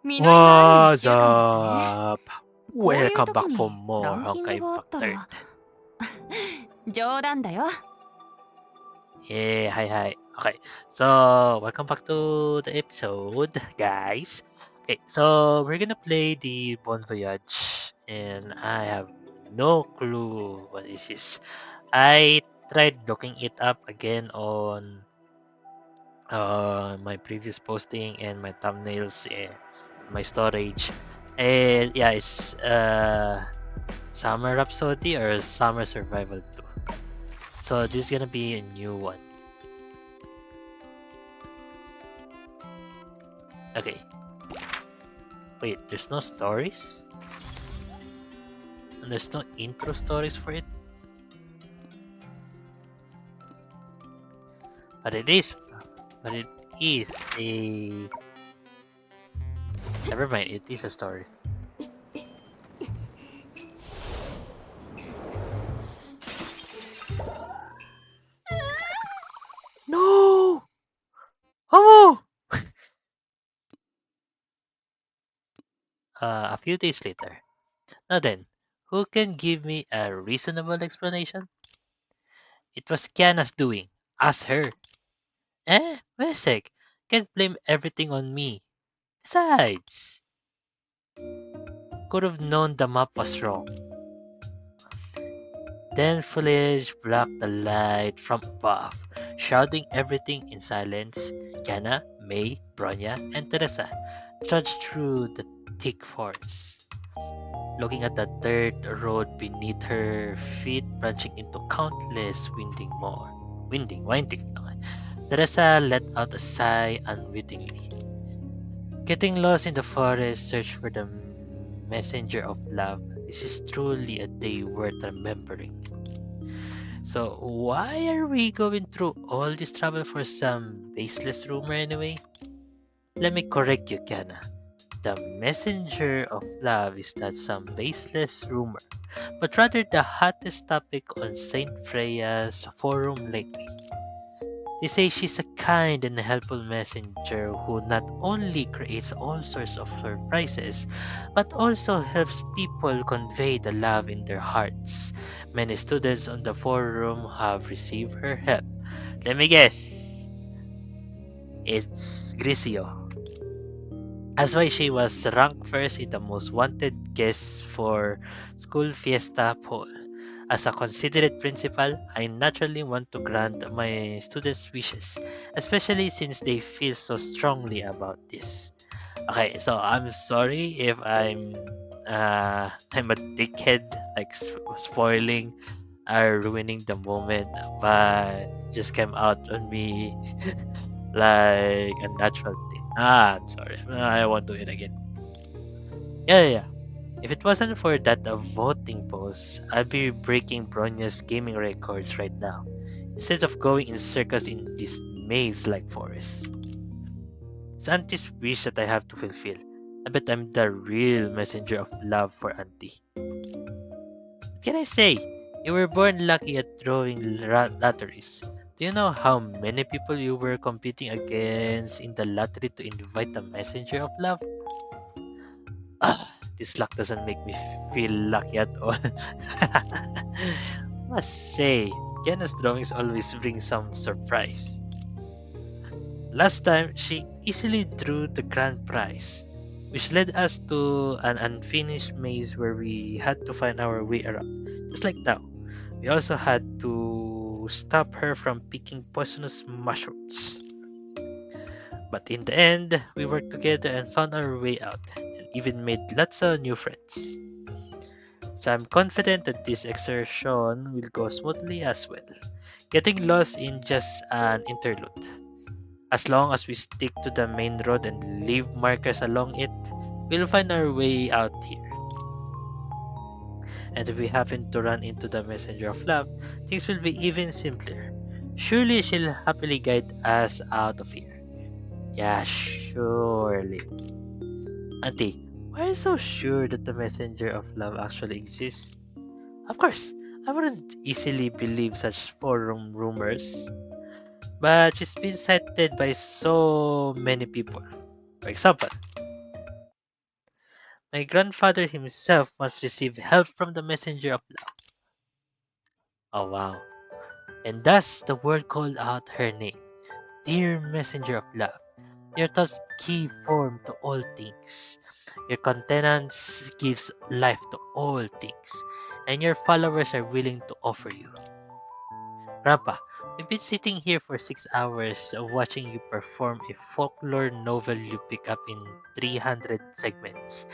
実りのある一 What's 週間だったね。up? こういう Welcome 時 back for にラ more ンキング Honkai があったら Impact 冗談だよ。 Yeah, hi. Okay, so welcome back to the episode, guys. Okay, so we're gonna play the Bon Voyage, and I have no clue what this is. I tried looking it up again on my previous posting and my thumbnails and my storage, and yeah, it's Summer Rhapsody or Summer Survival 2. So this is gonna be a new one. Okay. Wait, there's no stories? And there's no intro stories for it? But it is a never mind, it is a story. No! Oh! A few days later. Now then, who can give me a reasonable explanation? It was Kiana's doing. Ask her. Wait a sec. Can't blame everything on me. Besides, could have known the map was wrong. Dense foliage blocked the light from above, shrouding everything in silence. Kiana, May, Bronya, and Teresa trudged through the thick forest, looking at the dirt road beneath her feet, branching into countless winding. Teresa let out a sigh unwittingly. Getting lost in the forest, search for the messenger of love. This is truly a day worth remembering. So, why are we going through all this trouble for some baseless rumor anyway? Let me correct you, Kana. The messenger of love is not some baseless rumor, but rather the hottest topic on Saint Freya's forum lately. They say she's a kind and helpful messenger who not only creates all sorts of surprises, but also helps people convey the love in their hearts. Many students on the forum have received her help. Let me guess. It's Grisio. That's why she was ranked first in the most wanted guest for school fiesta poll. As a considerate principal, I naturally want to grant my students' wishes, especially since they feel so strongly about this. Okay, so I'm sorry if I'm a dickhead, like spoiling or ruining the moment, but it just came out on me like a natural thing. I'm sorry. I won't do it again. Yeah. If it wasn't for that voting post, I'd be breaking Bronya's gaming records right now, instead of going in circles in this maze-like forest. It's Auntie's wish that I have to fulfill. I bet I'm the real messenger of love for Auntie. What can I say? You were born lucky at drawing lotteries. Do you know how many people you were competing against in the lottery to invite a messenger of love? Ah, this luck doesn't make me feel lucky at all. Must say, Kiana's drawings always bring some surprise. Last time, she easily drew the grand prize, which led us to an unfinished maze where we had to find our way around. Just like now, we also had to stop her from picking poisonous mushrooms. But in the end, we worked together and found our way out, and even made lots of new friends. So I'm confident that this exertion will go smoothly as well, getting lost in just an interlude. As long as we stick to the main road and leave markers along it, we'll find our way out here. And if we happen to run into the messenger of love, things will be even simpler. Surely she'll happily guide us out of here. Yeah, surely. Auntie, why are you so sure that the messenger of love actually exists? Of course, I wouldn't easily believe such forum rumors, but she's been cited by so many people. For example, My grandfather himself must receive help from the messenger of love. Oh wow. And thus the world called out her name. Dear messenger of love, your thoughts give form to all things. Your countenance gives life to all things. And your followers are willing to offer you. Grandpa, we've been sitting here for 6 hours watching you perform a folklore novel you pick up in 300 segments,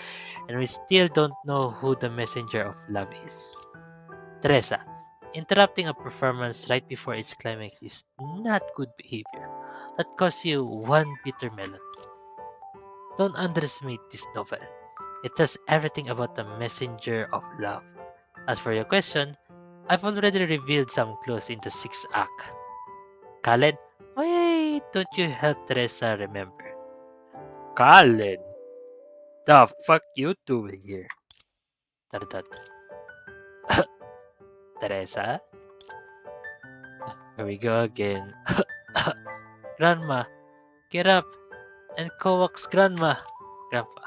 and we still don't know who the messenger of love is. Teresa, interrupting a performance right before its climax is not good behavior. That costs you one bitter melon. Don't underestimate this novel. It tells everything about the messenger of love. As for your question, I've already revealed some clues in the sixth act. Kalen, why don't you help Teresa remember? Kalen, the fuck you doing here? Tardad. Teresa, here we go again. Grandma, get up and coax Grandma. Grandpa.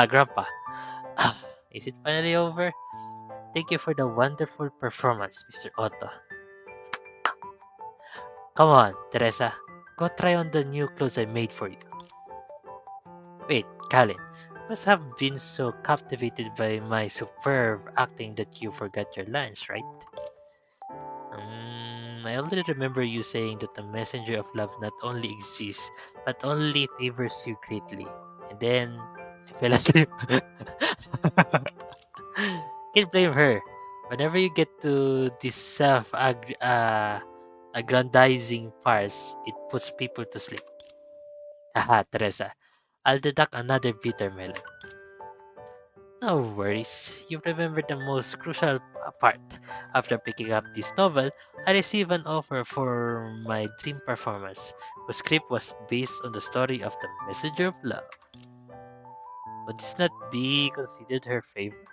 Grandpa. Is it finally over? Thank you for the wonderful performance, Mr. Otto. Come on, Teresa. Go try on the new clothes I made for you. Wait, Colin, must have been so captivated by my superb acting that you forgot your lines, right? I only remember you saying that the messenger of love not only exists, but only favors you greatly. And then I fell asleep. Can't blame her. Whenever you get to this aggrandizing farce, it puts people to sleep. Haha, Teresa. I'll deduct another bitter melon. No worries. You remember the most crucial part. After picking up this novel, I received an offer for my dream performance, whose script was based on the story of the Messenger of Love. Would this not be considered her favorite?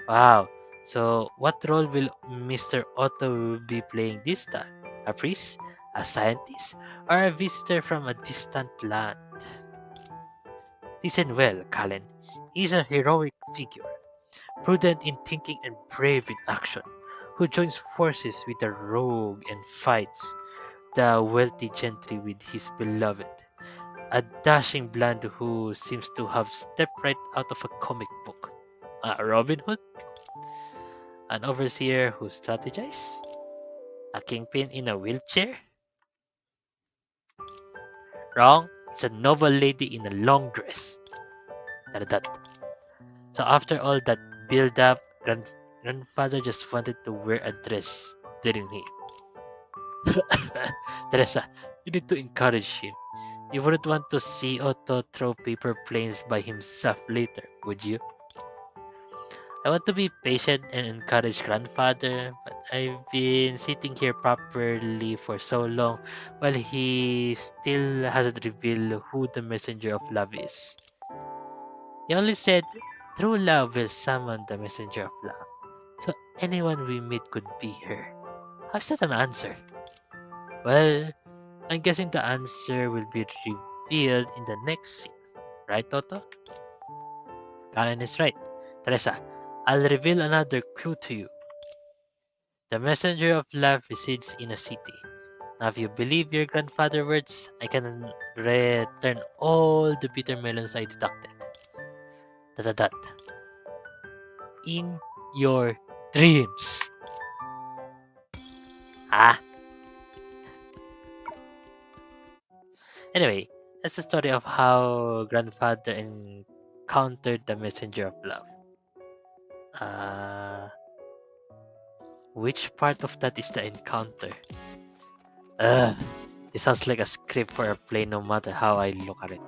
Wow. So, what role will Mr. Otto be playing this time? A priest? A scientist? Or a visitor from a distant land? Listen well, Callan. He's a heroic figure, prudent in thinking and brave in action, who joins forces with the rogue and fights the wealthy gentry with his beloved. A dashing blonde who seems to have stepped right out of a comic book. Robin Hood? An overseer who strategizes? A kingpin in a wheelchair? Wrong. It's a noble lady in a long dress. That. So after all that build up, grandfather just wanted to wear a dress, didn't he? Teresa, you need to encourage him. You wouldn't want to see Otto throw paper planes by himself later, would you? I want to be patient and encourage grandfather, but I've been sitting here properly for so long while he still hasn't revealed who the messenger of love is. He only said, true love will summon the messenger of love. So anyone we meet could be her. How's that an answer? Well, I'm guessing the answer will be revealed in the next scene. Right, Toto? Karen is right. Teresa, I'll reveal another clue to you. The messenger of love resides in a city. Now, if you believe your grandfather's words, I can return all the bitter melons I deducted. Dot, dot, dot. In your dreams. Ah. Anyway, that's the story of how grandfather encountered the messenger of love. Uh, which part of that is the encounter? Ugh, it sounds like a script for a play no matter how I look at it.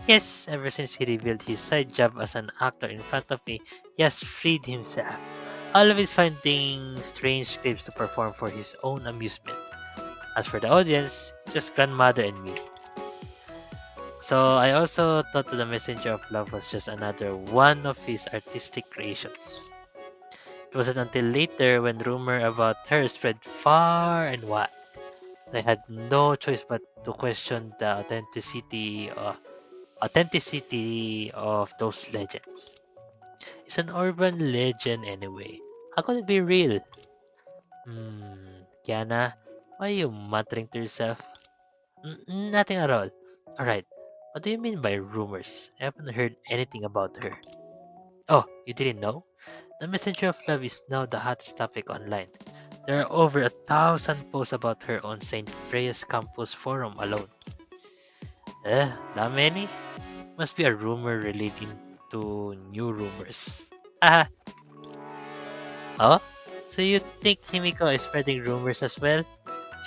Yes, ever since he revealed his side job as an actor in front of me, he has freed himself. Always finding strange scripts to perform for his own amusement. As for the audience, just grandmother and me. So I also thought that the Messenger of Love was just another one of his artistic creations. It wasn't until later when rumor about her spread far and wide. I had no choice but to question the authenticity authenticity of those legends. It's an urban legend anyway. How could it be real? Kiana, why are you muttering to yourself? Nothing at all. Alright, what do you mean by rumors? I haven't heard anything about her. Oh, you didn't know? The Messenger of Love is now the hottest topic online. There are over 1,000 posts about her on St. Freya's campus forum alone. That many? Must be a rumor relating to new rumors. Haha. Oh? So you think Himiko is spreading rumors as well?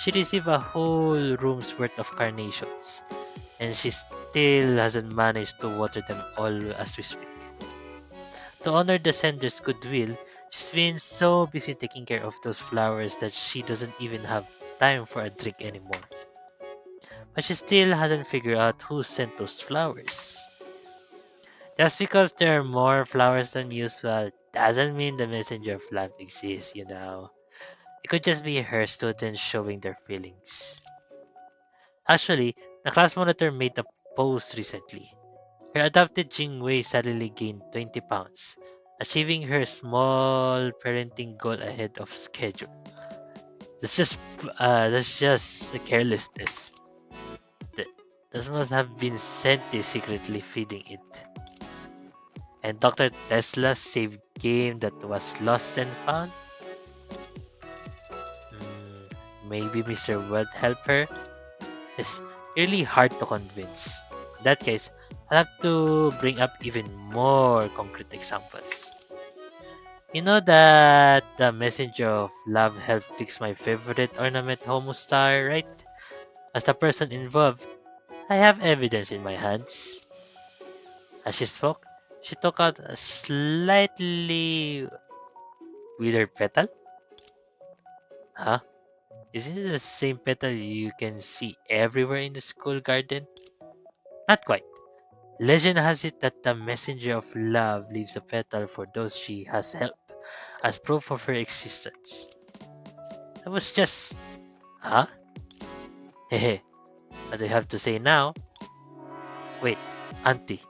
She received a whole room's worth of carnations, and she still hasn't managed to water them all as we speak. To honor the sender's goodwill, she's been so busy taking care of those flowers that she doesn't even have time for a drink anymore. But she still hasn't figured out who sent those flowers. Just because there are more flowers than usual doesn't mean the messenger of love exists, you know. It could just be her students showing their feelings. Actually, the class monitor made a post recently. Her adopted Jingwei suddenly gained 20 pounds, achieving her small parenting goal ahead of schedule. That's just carelessness. Th- This must have been Senti secretly feeding it. And Dr. Tesla saved game that was lost and found? Maybe Mr. World helped her? It's really hard to convince. In that case, I'll have to bring up even more concrete examples. You know that the messenger of love helped fix my favorite ornament Homo star, right? As the person involved, I have evidence in my hands. As she spoke, she took out a slightly withered petal. Huh? Isn't it the same petal you can see everywhere in the school garden? Not quite. Legend has it that the messenger of love leaves a petal for those she has helped, as proof of her existence. I was just, huh? Hehe, what do you have to say now? Wait, Auntie,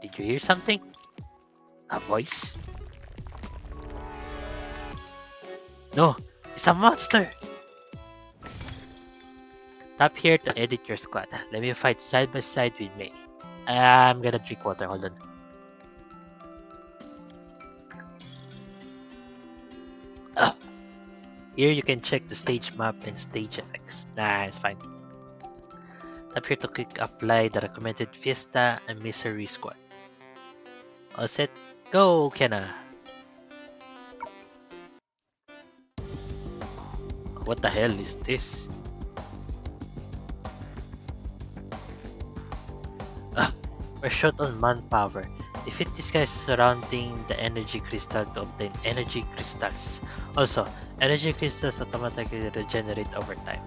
did you hear something? A voice? No, it's a monster! Tap here to edit your squad. Let me fight side by side with May. I'm gonna drink water, hold on. Ah, here you can check the stage map and stage effects. Nah, it's fine. Tap here to quick apply the recommended Fiesta and Misery squad. All set, go, Kenna! What the hell is this? We're short on manpower. Defeat these guys surrounding the energy crystal to obtain energy crystals. Also, energy crystals automatically regenerate over time.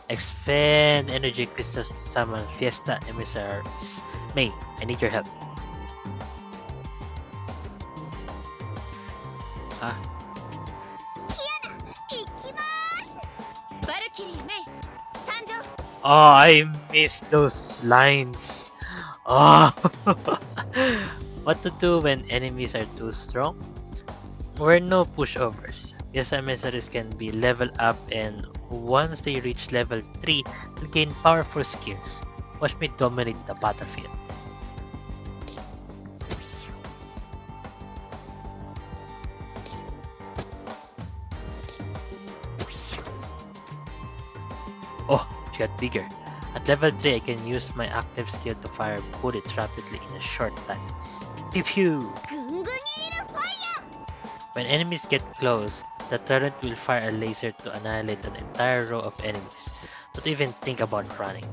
Expend energy crystals to summon Fiesta emissaries. May, I need your help. Huh? Oh, I missed those lines. Oh. What to do when enemies are too strong? We're no pushovers. Yes, emissaries can be leveled up, and once they reach level 3, they'll gain powerful skills. Watch me dominate the battlefield. Oh, she got bigger. At level 3, I can use my active skill to fire bullets rapidly in a short time. Pew pew! When enemies get close, the turret will fire a laser to annihilate an entire row of enemies. Don't even think about running.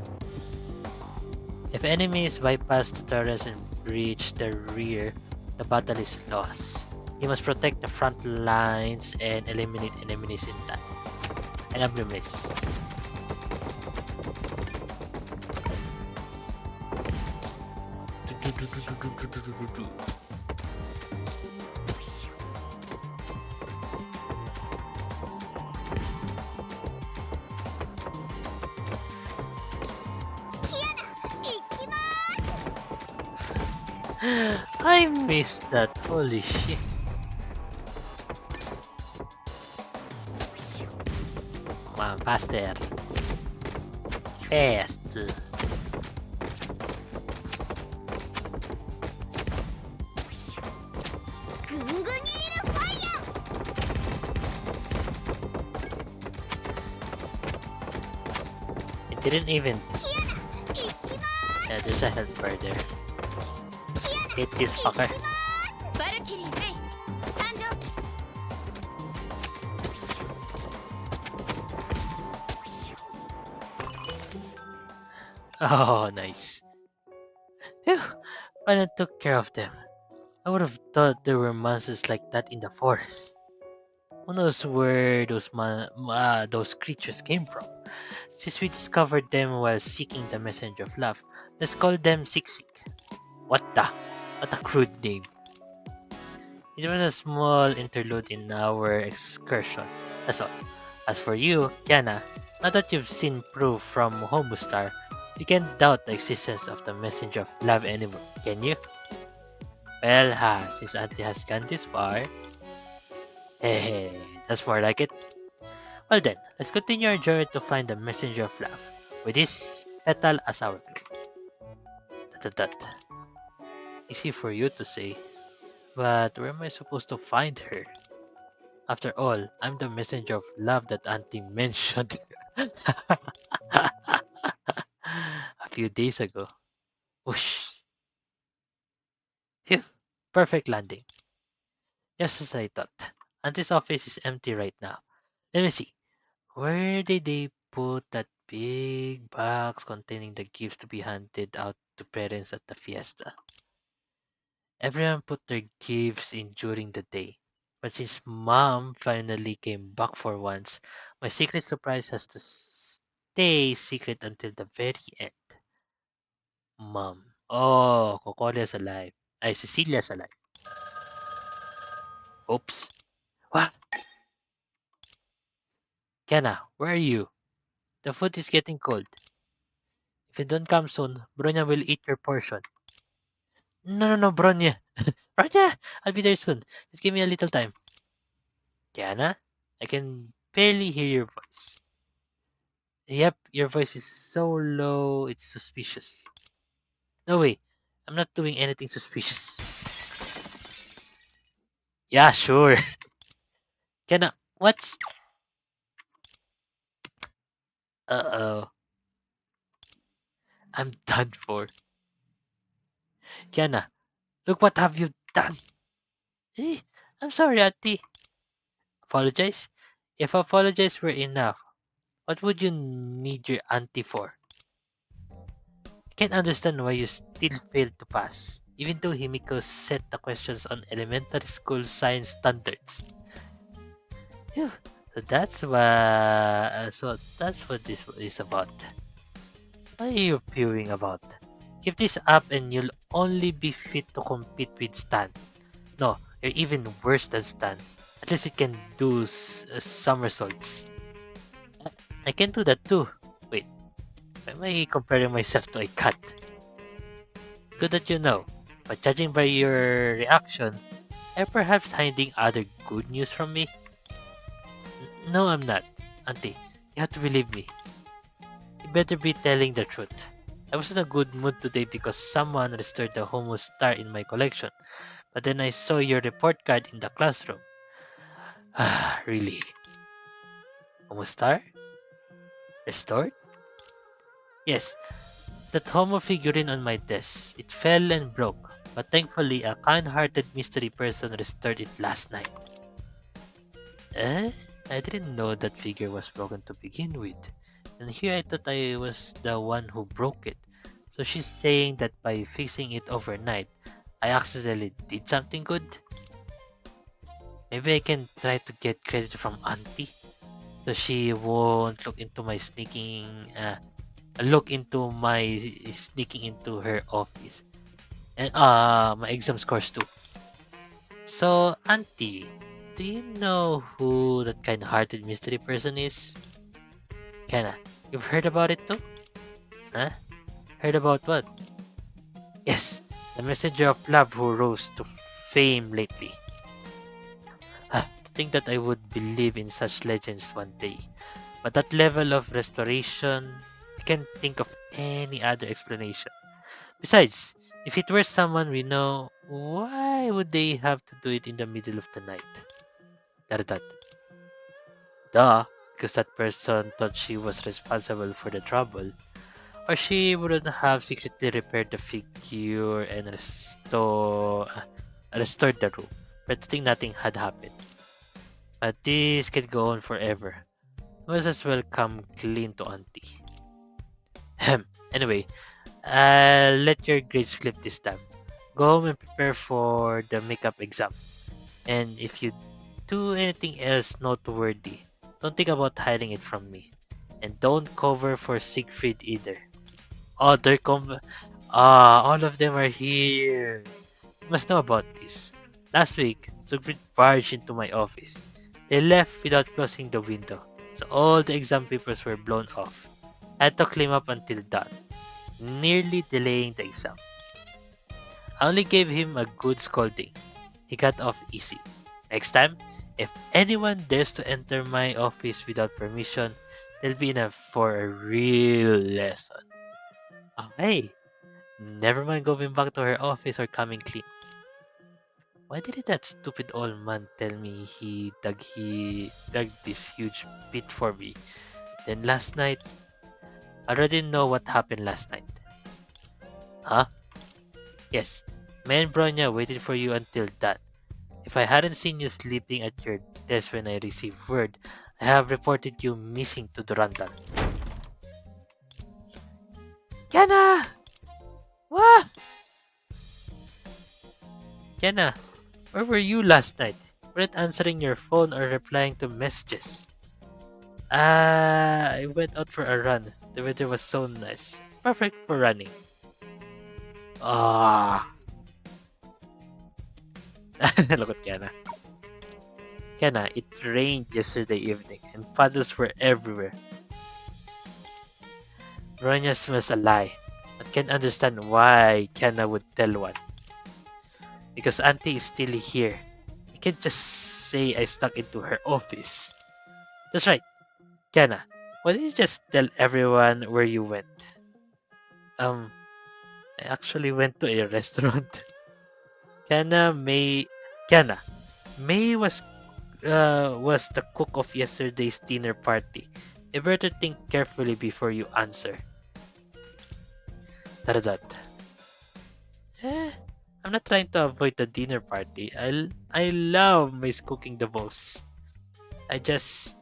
If enemies bypass the turrets and reach the rear, the battle is lost. You must protect the front lines and eliminate enemies in time. And I'm gonna miss. I missed that. Holy shit. Come on, faster. Fast. It didn't even. Yeah, there's a helper there. Hit this fucker. Oh, nice. Phew, finally took care of them. I would have thought there were monsters like that in the forest. Who knows where those creatures came from? Since we discovered them while seeking the messenger of love, let's call them Siksik. What the? What a crude name. It was a small interlude in our excursion. That's all. As for you, Kiana, now that you've seen proof from Homustar, you can't doubt the existence of the messenger of love anymore, can you? Well, since Auntie has gone this far, hey, that's more like it. Well then, let's continue our journey to find the messenger of love, with this petal as our clue. Dot. Easy for you to say, but where am I supposed to find her? After all, I'm the messenger of love that Auntie mentioned a few days ago. Whoosh! Phew! Perfect landing. Just as I thought. Auntie's office is empty right now. Let me see. Where did they put that big box containing the gifts to be handed out to parents at the fiesta? Everyone put their gifts in during the day. But since mom finally came back for once, my secret surprise has to stay secret until the very end. Mom. Oh, Cocolia's alive. Ay, Cecilia's alive. Oops. What? Kenna, where are you? The food is getting cold. If you don't come soon, Bronya will eat your portion. No, Bronya. Bronya, I'll be there soon. Just give me a little time. Kiana, I can barely hear your voice. Yep, your voice is so low, it's suspicious. No way, I'm not doing anything suspicious. Yeah, sure. Kiana, what's... Uh-oh, I'm done for. Kiana, look what have you done. Eh, I'm sorry, Auntie. Apologize? If apologize were enough, what would you need your auntie for? I can't understand why you still failed to pass, even though Himiko set the questions on elementary school science standards. Phew. So that's what this is about. What are you fuming about? Give this up and you'll only be fit to compete with Stan. No, you're even worse than Stan. At least it can do somersaults. I can do that too. Wait, am I comparing myself to a cat? Good that you know, but judging by your reaction, are you perhaps hiding other good news from me? No, I'm not. Auntie, you have to believe me. You better be telling the truth. I was in a good mood today because someone restored the Homo star in my collection, but then I saw your report card in the classroom. Ah, really? Homo star? Restored? Yes, that Homo figurine on my desk. It fell and broke, but thankfully a kind-hearted mystery person restored it last night. Eh? I didn't know that figure was broken to begin with. And here I thought I was the one who broke it. So she's saying that by fixing it overnight, I accidentally did something good? Maybe I can try to get credit from Auntie, so she won't look into my sneaking into her office. And my exam scores too. So, Auntie, do you know who that kind-hearted mystery person is? Kinda. You've heard about it too? Huh? Heard about what? Yes, The messenger of love who rose to fame lately. To think that I would believe in such legends one day. But that level of restoration, I can't think of any other explanation. Besides, if it were someone we know, why would they have to do it in the middle of the night? Dot. Duh, because that person thought she was responsible for the trouble. Or she wouldn't have secretly repaired the figure and restored the room, pretending nothing had happened. But this can go on forever. Must as well come clean to auntie. Anyway, I'll let your grades flip this time. Go home and prepare for the makeup exam. And if you do anything else noteworthy, don't think about hiding it from me. And don't cover for Siegfried either. Oh, all of them are here. You must know about this. Last week, Siegfried barged into my office. They left without closing the window, so all the exam papers were blown off. I had to clean up until dawn, nearly delaying the exam. I only gave him a good scolding. He got off easy. Next time, if anyone dares to enter my office without permission, they'll be in for a real lesson. Oh, hey, never mind going back to her office or coming clean. Why didn't that stupid old man tell me he dug this huge pit for me? Then last night, I already know what happened last night. Huh? Yes, me and Bronya waited for you until that. If I hadn't seen you sleeping at your desk when I received word, I have reported you missing to Durandal. Kiana! What? Kiana, where were you last night? You weren't answering your phone or replying to messages. I went out for a run. The weather was so nice. Perfect for running. Ah. Look at Kiana. Kiana, it rained yesterday evening and puddles were everywhere. Bronya smells a lie, but can't understand why Kiana would tell one. Because Auntie is still here. I can't just say I stuck into her office. That's right, Kiana. Why didn't you just tell everyone where you went? I actually went to a restaurant. Kiana May Kiana. May was the cook of yesterday's dinner party. You better think carefully before you answer. Taradat. I'm not trying to avoid the dinner party. I love May's cooking the most. I just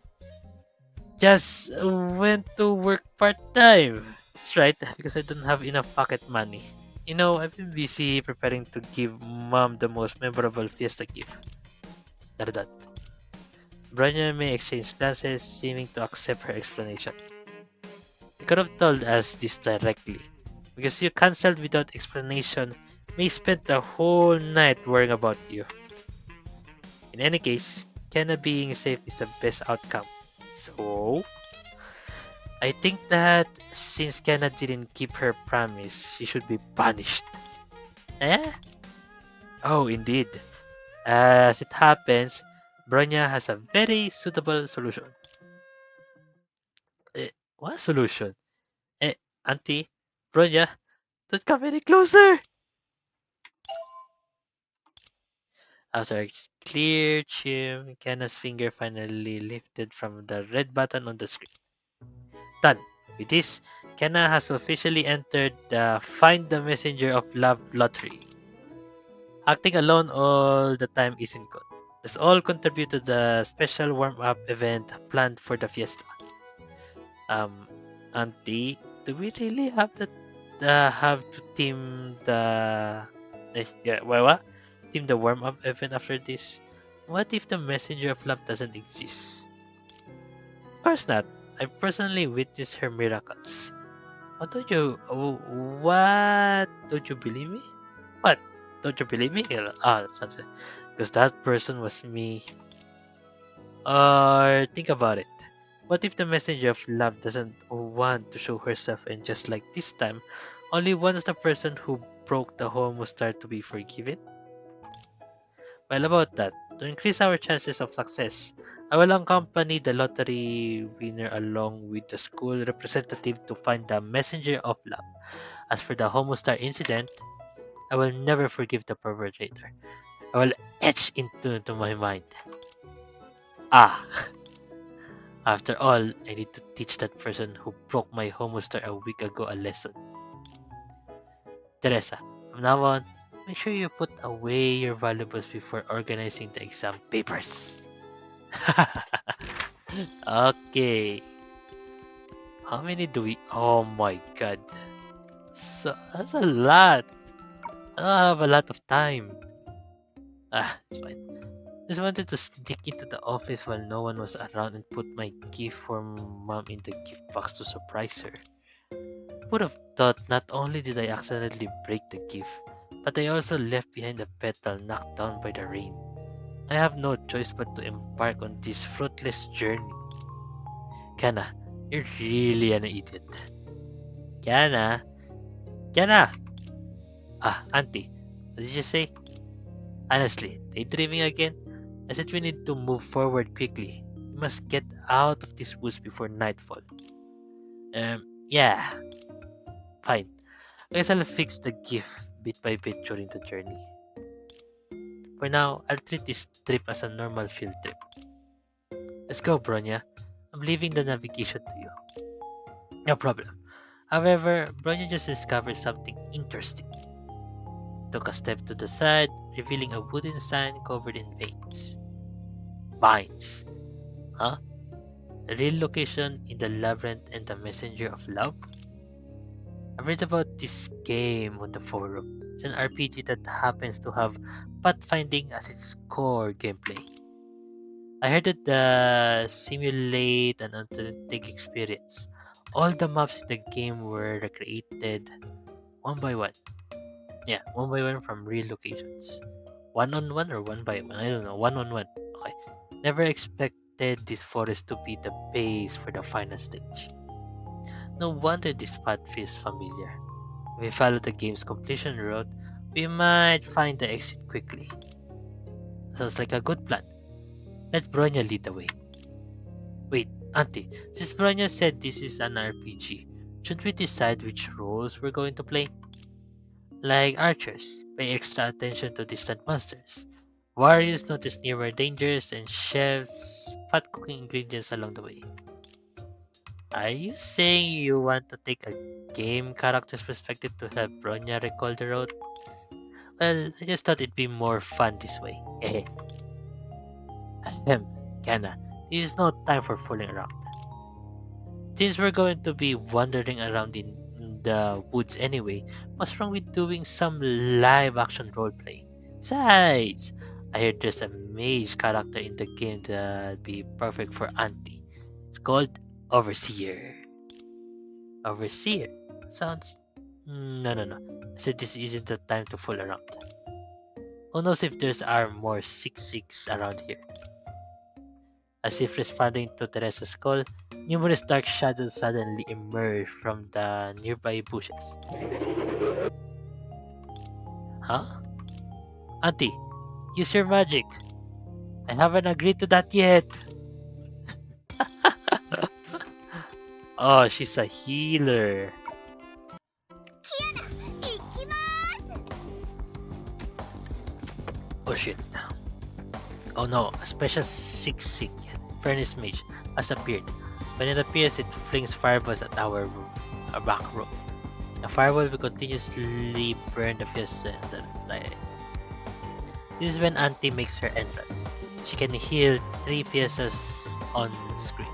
went to work part-time. That's right, because I don't have enough pocket money. You know, I've been busy preparing to give mom the most memorable fiesta gift. Taradat. Bronya may exchange glances, seeming to accept her explanation. You could have told us this directly. Because you cancelled without explanation, May spent the whole night worrying about you. In any case, Kenna being safe is the best outcome. So, I think that since Kenna didn't keep her promise, she should be punished. Eh? Oh, indeed. As it happens, Bronya has a very suitable solution. What solution? Auntie, Bronya, don't come any closer! After a clear chim, Kenna's finger finally lifted from the red button on the screen. Done. With this, Kenna has officially entered the Find the Messenger of Love lottery. Acting alone all the time isn't good. Let's all contribute to the special warm-up event planned for the fiesta. Auntie, do we really have to team the what? Team the warm-up event after this? What if the messenger of love doesn't exist? Of course not. I personally witnessed her miracles. What? Don't you believe me? What? Don't you believe me? Something. Because that person was me. Or think about it. What if the messenger of love doesn't want to show herself and just like this time, only wants the person who broke the home will start to be forgiven? Well, about that, to increase our chances of success, I will accompany the lottery winner along with the school representative to find the messenger of love. As for the Homostar incident, I will never forgive the perpetrator. I will etch into my mind. Ah, after all, I need to teach that person who broke my Homostar a week ago a lesson. Teresa, from now on, make sure you put away your valuables before organizing the exam papers. Okay. How many do we? Oh my god. So that's a lot. I don't have a lot of time. It's fine. Just wanted to sneak into the office while no one was around and put my gift for mom in the gift box to surprise her. Would have thought not only did I accidentally break the gift, but I also left behind a petal knocked down by the rain. I have no choice but to embark on this fruitless journey. Kana, you're really an idiot. Kana, Kana! Auntie, what did you say? Honestly, daydreaming again? I said we need to move forward quickly. We must get out of these woods before nightfall. Yeah, fine. I guess I'll fix the gift bit by bit during the journey. For now, I'll treat this trip as a normal field trip. Let's go, Bronya. I'm leaving the navigation to you. No problem. However, Bronya just discovered something interesting. Took a step to the side, revealing a wooden sign covered in veins. Vines. Huh? The real location in the labyrinth and the messenger of love? I read about this game on the forum. It's an RPG that happens to have pathfinding as its core gameplay. I heard that the simulate an authentic experience. All the maps in the game were recreated one by one. Yeah, one by one from real locations. One on one or one by one? I don't know. One on one. Okay. Never expected this forest to be the base for the final stage. No wonder this path feels familiar. If we follow the game's completion route, we might find the exit quickly. Sounds like a good plan. Let Bronya lead the way. Wait, Auntie, since Bronya said this is an RPG, should we decide which roles we're going to play? Like archers, pay extra attention to distant monsters. Warriors notice nearby dangers, and chefs spot cooking ingredients along the way. Are you saying you want to take a game character's perspective to help Bronya recall the road? Well, I just thought it'd be more fun this way. Ahem, Kana, this is no time for fooling around. Since we're going to be wandering around in the woods anyway, what's wrong with doing some live action roleplay? Besides, I heard there's a mage character in the game that'd be perfect for Auntie. It's called Overseer. Overseer? Sounds... No. I said this isn't the time to fool around. Who knows if there's are more 6-6 around here? As if responding to Teresa's call, numerous dark shadows suddenly emerged from the nearby bushes. Huh? Auntie, use your magic. I haven't agreed to that yet. Oh, she's a healer. Oh shit. Oh no, a special 6-6 Furnace Mage has appeared. When it appears, it flings fireballs at our back row. The fireball will continuously burn the fiesta and the light. This is when Auntie makes her entrance. She can heal 3 fiestas on screen.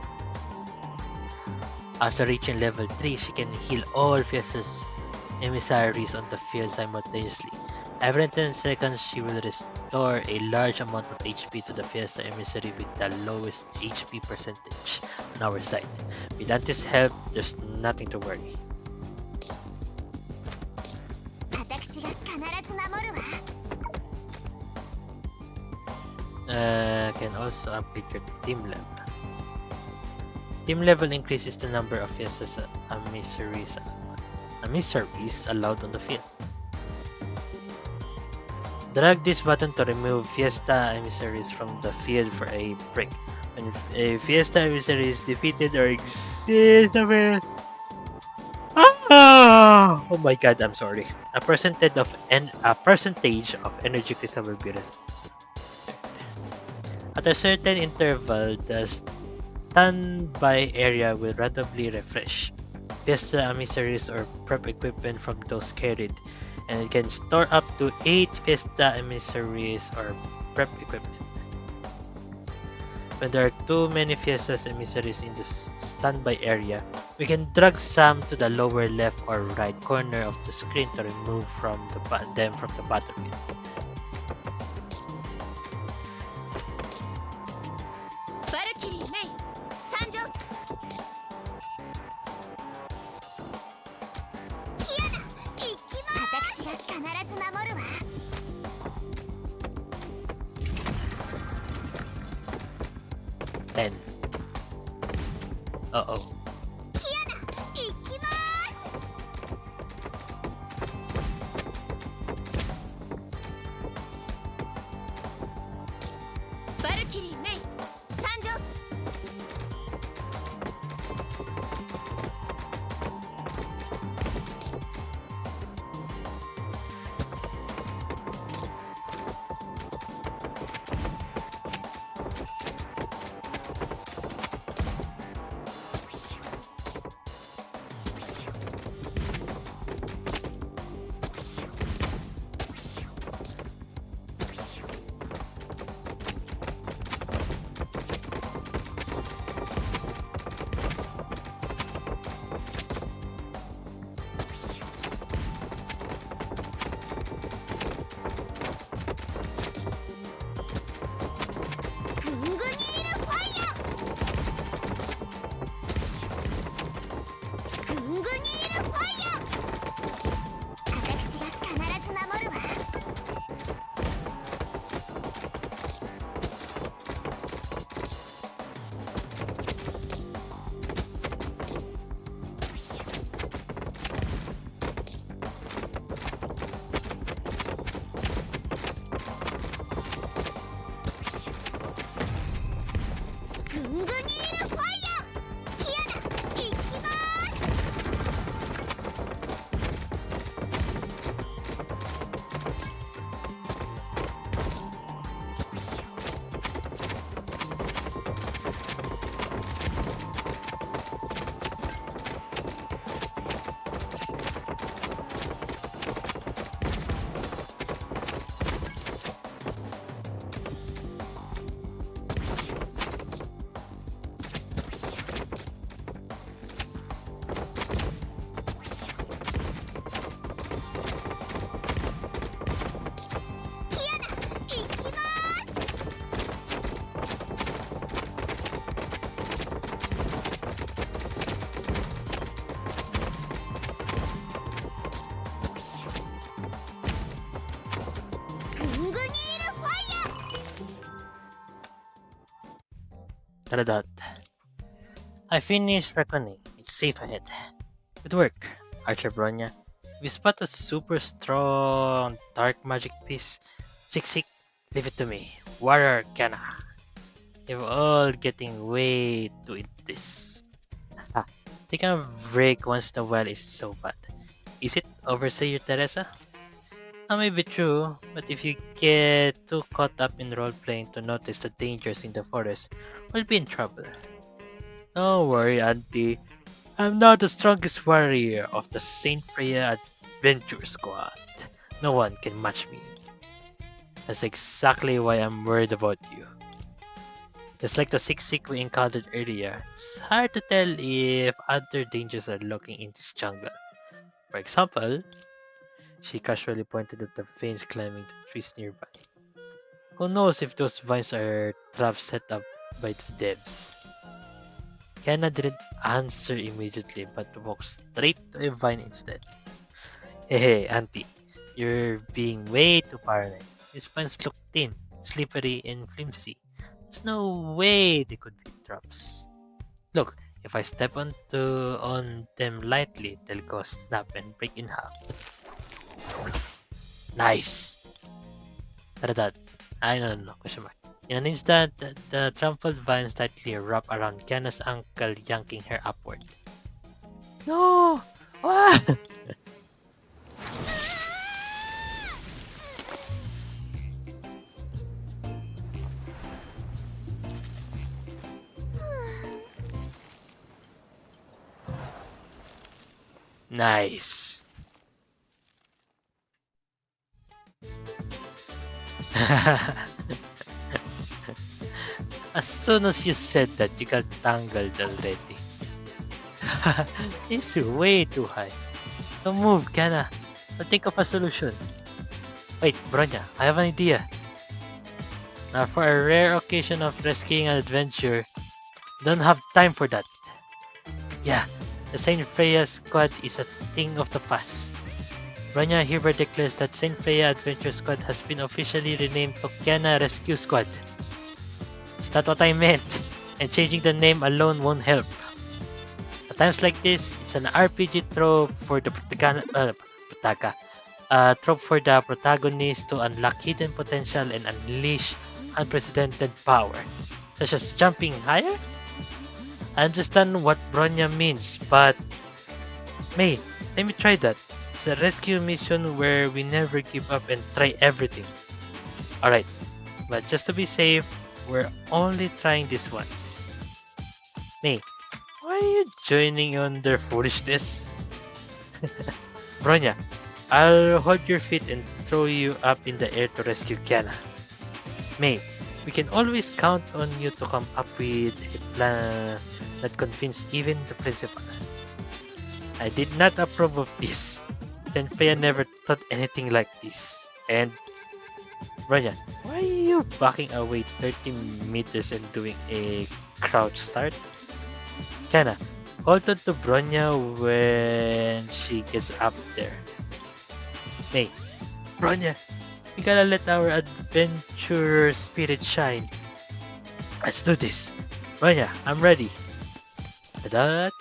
After reaching level 3, she can heal all fiestas emissaries on the field simultaneously. Every 10 seconds, she will restore a large amount of HP to the Fiesta Emissary with the lowest HP percentage on our side. With Auntie's help, there's nothing to worry. Can also upgrade your team level. Team level increases the number of Fiestas emissaries allowed on the field. Drag this button to remove Fiesta emissaries from the field for a break. When a Fiesta emissary is defeated or exists, oh my god, I'm sorry. A percentage of energy crystal will be restored. At a certain interval, the standby area will randomly refresh. Fiesta emissaries or prep equipment from those carried, and it can store up to 8 Fiesta emissaries or prep equipment. When there are too many Fiestas emissaries in the standby area, we can drag some to the lower left or right corner of the screen to remove them from the battlefield. Ten. Uh-oh. Taradot. I finished reckoning. It's safe ahead. Good work, Archer Bronya. We spot a super strong dark magic piece. Sik, leave it to me. Warrior Kana. You're all getting way too into this. Ha, taking a break once in a while isn't so bad. Is it, Overseer Teresa? That may be true, but if you get too caught up in role-playing to notice the dangers in the forest, we'll be in trouble. Don't worry, Auntie. I'm now the strongest warrior of the Saint Freya Adventure Squad. No one can match me. That's exactly why I'm worried about you. Just like the Sik we encountered earlier, it's hard to tell if other dangers are lurking in this jungle. For example, she casually pointed at the vines climbing the trees nearby. Who knows if those vines are traps set up by the devs? Kenna didn't answer immediately but walked straight to a vine instead. Hey, Auntie, you're being way too paranoid. These vines look thin, slippery, and flimsy. There's no way they could be traps. Look, if I step on them lightly, they'll go snap and break in half. Nice! Tadadad. I don't know. Question mark. In an instant, the trampled vines tightly wrap around Kiana's ankle, yanking her upward. No! Ah! Nice. As soon as you said that, you got tangled already. It's way too high. Don't move, Kiana. I'll think of a solution. Wait, Bronya, I have an idea. Now, for a rare occasion of rescuing an adventure, don't have time for that. Yeah, the Saint Freya squad is a thing of the past. Bronya hereby declares that Saint Freya Adventure Squad has been officially renamed to Kiana Rescue Squad. Is that what I meant? And changing the name alone won't help. At times like this, it's an RPG trope for the trope for the protagonist to unlock hidden potential and unleash unprecedented power, such as jumping higher. I understand what Bronya means, but May, let me try that. It's a rescue mission where we never give up and try everything. Alright, but just to be safe, we're only trying this once. May, why are you joining on their foolishness? Bronya, I'll hold your feet and throw you up in the air to rescue Kiana. May, we can always count on you to come up with a plan that convinces even the principal. I did not approve of this. Senpei never thought anything like this. And Bronya, why are you backing away 30 meters and doing a crouch start? Kiana, hold on to Bronya when she gets up there. May, Bronya, we gotta let our adventurer spirit shine. Let's do this. Bronya, I'm ready. That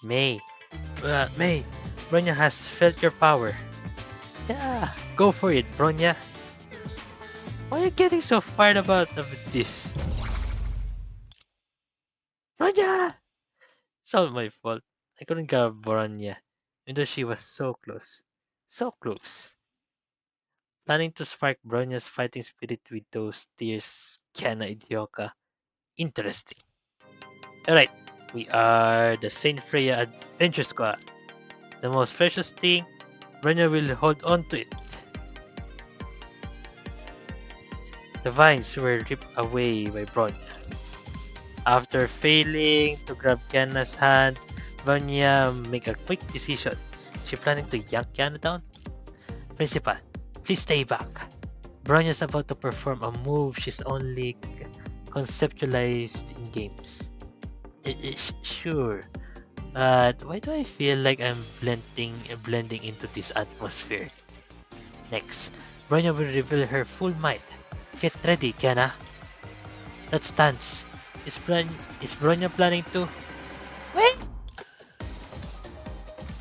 May, May, Bronya has felt your power. Yeah, go for it, Bronya. Why are you getting so fired about this? Bronya! It's all my fault. I couldn't grab Bronya, even though she was so close. So close. Planning to spark Bronya's fighting spirit with those tears, Kiana Idioka. Interesting. Alright, we are the Saint Freya Adventure Squad. The most precious thing, Bronya will hold on to it. The vines were ripped away by Bronya. After failing to grab Kiana's hand, Bronya make a quick decision. She planning to yank Kiana down? Principal, please stay back. Bronya's about to perform a move she's only conceptualized in games. Sure, but why do I feel like I'm blending into this atmosphere? Next, Bronya will reveal her full might. Get ready, Kiana. That stance. Is Bronya planning to? Wait!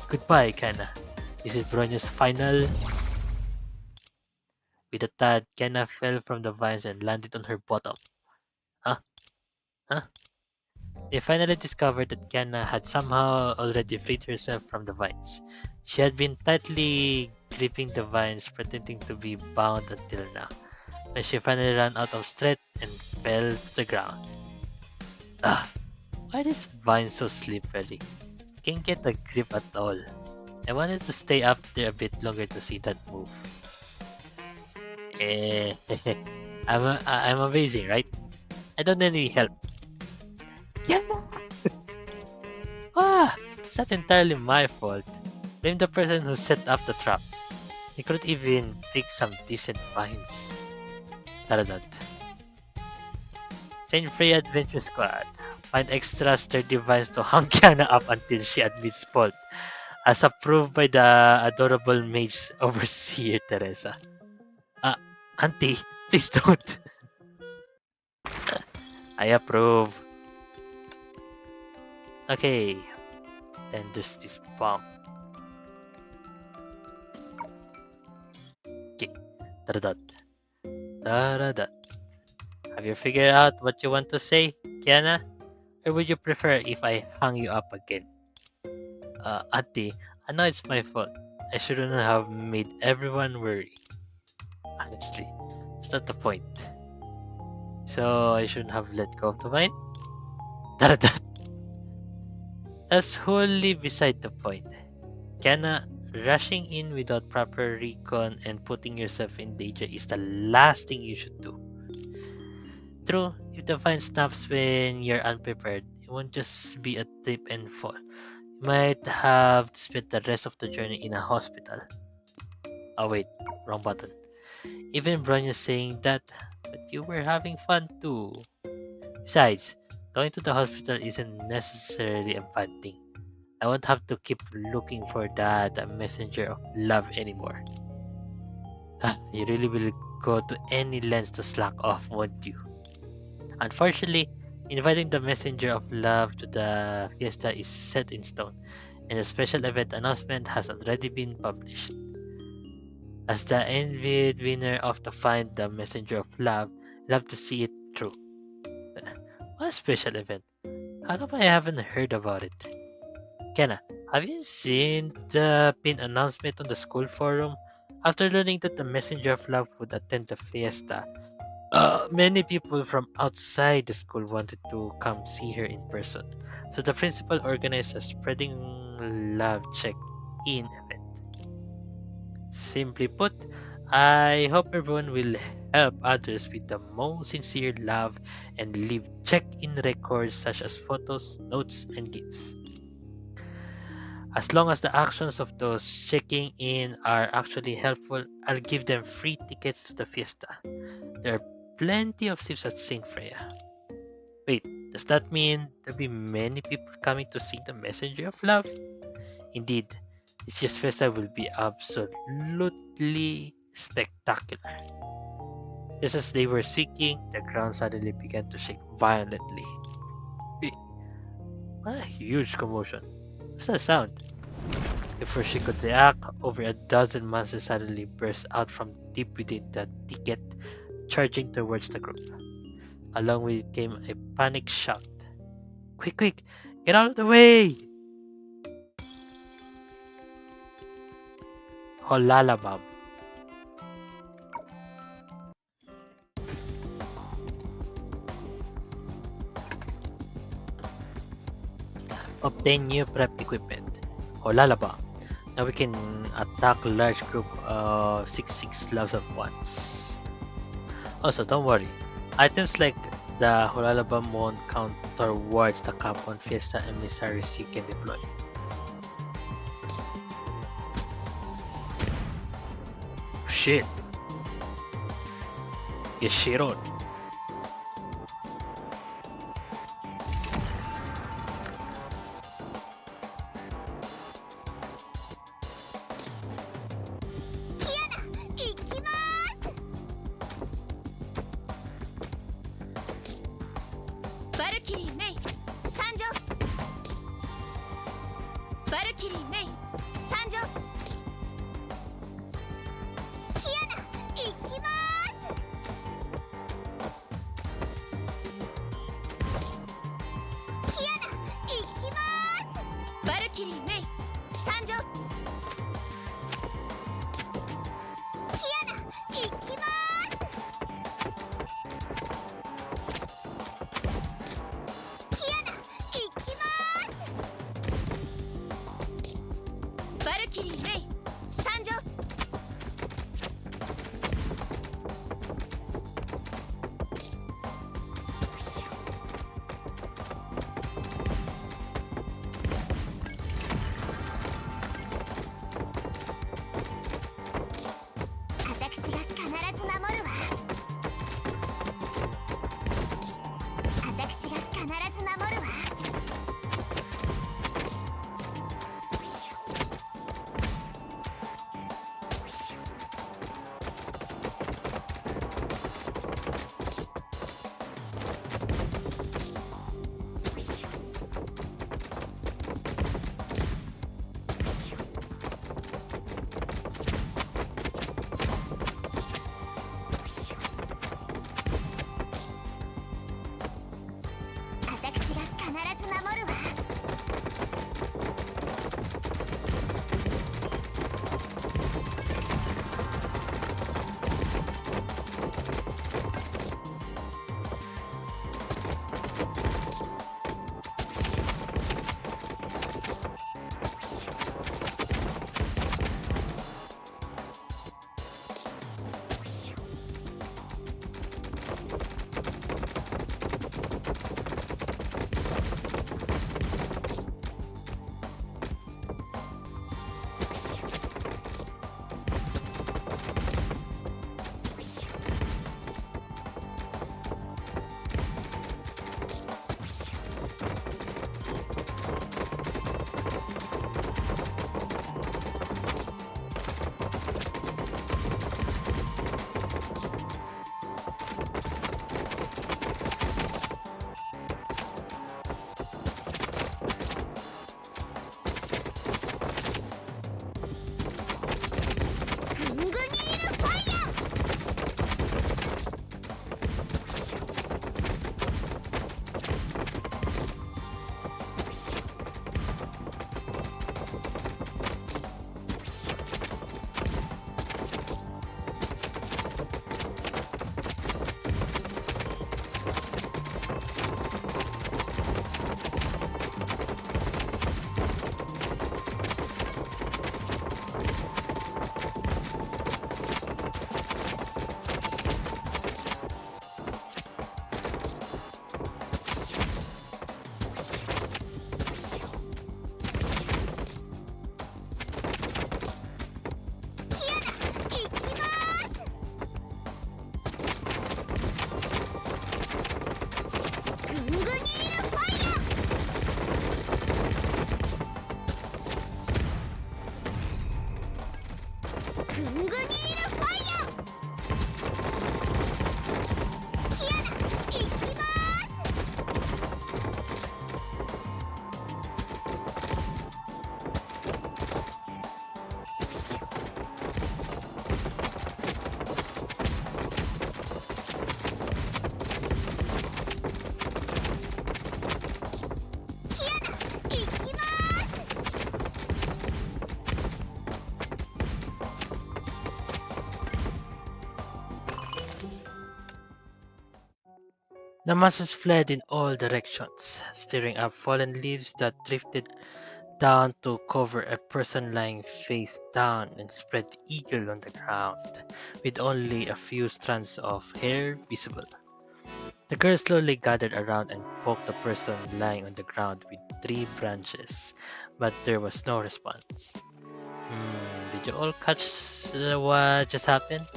Goodbye, Kiana. This is Bronya's final. With a thud, Kiana fell from the vines and landed on her bottom. Huh? Huh? They finally discovered that Kiana had somehow already freed herself from the vines. She had been tightly gripping the vines, pretending to be bound until now, when she finally ran out of strength and fell to the ground. Ah, why is this vine so slippery? Can't get a grip at all. I wanted to stay up there a bit longer to see that move. Eh, I'm amazing, right? I don't need any help. Yeah. It's not entirely my fault. Blame the person who set up the trap. He couldn't even pick some decent vines. Taradot. Saint Freya Adventure Squad. Find extra sturdy vines to hang Kiana up until she admits fault. As approved by the adorable mage overseer Teresa. Auntie, please don't. I approve. Okay. Then there's this bomb. Okay. Taradot. Da-da-da. Have you figured out what you want to say, Kiana? Or would you prefer if I hung you up again? Ate, I know it's my fault. I shouldn't have made everyone worry. Honestly, it's not the point. So I shouldn't have let go of the vine? Da-da-da. That's wholly beside the point. Kiana, rushing in without proper recon and putting yourself in danger is the last thing you should do. True, if the vine snaps when you're unprepared, it won't just be a trip and fall. You might have to spend the rest of the journey in a hospital. Oh wait, wrong button. Even Bronya's saying that, but you were having fun too. Besides, going to the hospital isn't necessarily a bad thing. I won't have to keep looking for that messenger of love anymore. You really will go to any lengths to slack off, won't you? Unfortunately, inviting the messenger of love to the fiesta is set in stone, and a special event announcement has already been published. As the envied winner of the Find the Messenger of Love, love to see it through. What special event? How come I haven't heard about it? Kenna, have you seen the pin announcement on the school forum? After learning that the Messenger of Love would attend the fiesta, many people from outside the school wanted to come see her in person. So the principal organized a spreading love check-in event. Simply put, I hope everyone will help others with the most sincere love and leave check-in records such as photos, notes, and gifts. As long as the actions of those checking in are actually helpful, I'll give them free tickets to the fiesta. There are plenty of seats at St. Freya. Wait, does that mean there'll be many people coming to see the Messenger of Love? Indeed, this year's fiesta will be absolutely spectacular. Just as they were speaking, the ground suddenly began to shake violently. Wait, what a huge commotion. What's that sound? Before she could react, over a dozen monsters suddenly burst out from deep within the thicket, charging towards the group. Along with it came a panicked shout. Quick, quick! Get out of the way! Holalabam. Obtain new prep equipment. Holalabam. Now we can attack a large group of 6 slabs at once. Also, don't worry. Items like the Holalabam won't count towards the Capon Fiesta emissaries you can deploy. Shit. Yeshirot. The monsters fled in all directions, stirring up fallen leaves that drifted down to cover a person lying face down and spread eagle on the ground, with only a few strands of hair visible. The girl slowly gathered around and poked the person lying on the ground with 3 branches, but there was no response. Did you all catch what just happened?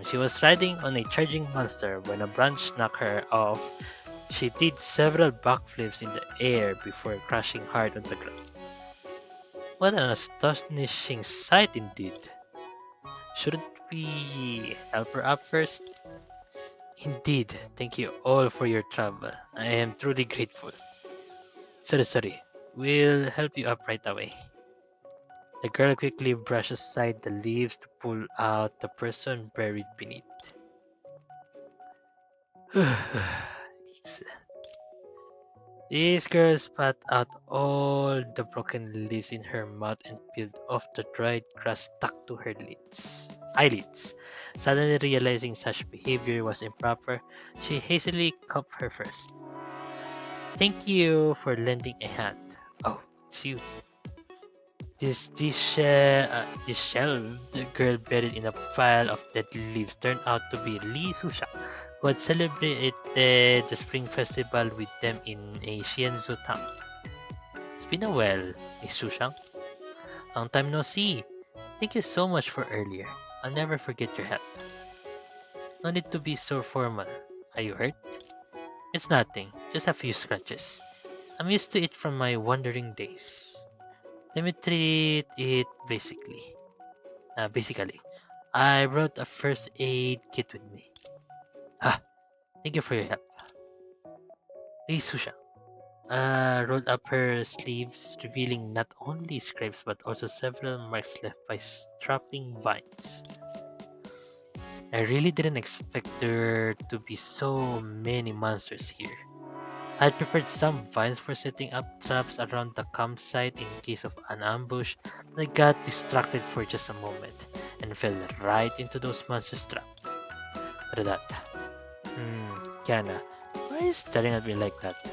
She was riding on a charging monster when a branch knocked her off. She did several backflips in the air before crashing hard on the ground. What an astonishing sight indeed. Shouldn't we help her up first? Indeed, thank you all for your trouble. I am truly grateful. Sorry. We'll help you up right away. The girl quickly brushed aside the leaves to pull out the person buried beneath. This girl spat out all the broken leaves in her mouth and peeled off the dried grass stuck to her eyelids. Suddenly realizing such behavior was improper, she hastily cupped her first. Thank you for lending a hand. Oh, it's you. This shell, the girl buried in a pile of dead leaves, turned out to be Lee Susha, who had celebrated the spring festival with them in a Shienzu town. It's been a while, Miss Sushang. Long time no see. Thank you so much for earlier. I'll never forget your help. No need to be so formal. Are you hurt? It's nothing, just a few scratches. I'm used to it from my wandering days. Let me treat it basically. I brought a first aid kit with me. Thank you for your help. Lee Susha rolled up her sleeves, revealing not only scrapes but also several marks left by strapping vines. I really didn't expect there to be so many monsters here. I had prepared some vines for setting up traps around the campsite in case of an ambush, but I got distracted for just a moment and fell right into those monsters' trap. What is that? Kiana, why are you staring at me like that?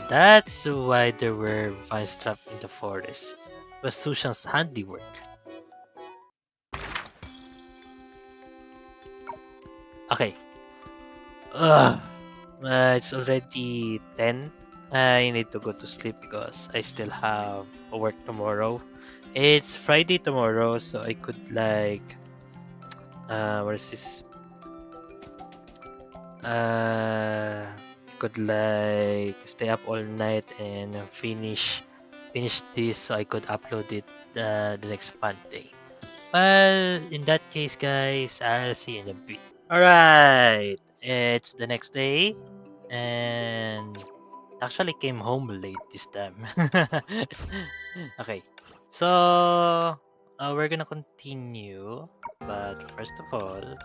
That's why there were vines trapped in the forest. It was Sushang's handiwork. Okay. Ugh. It's already 10. I need to go to sleep because I still have work tomorrow. It's Friday tomorrow, so I could what is this? Could stay up all night and finish this so I could upload it the next Monday. Well, in that case, guys, I'll see you in a bit. Alright, it's the next day, and actually came home late this time. Okay, so we're gonna continue, but first of all,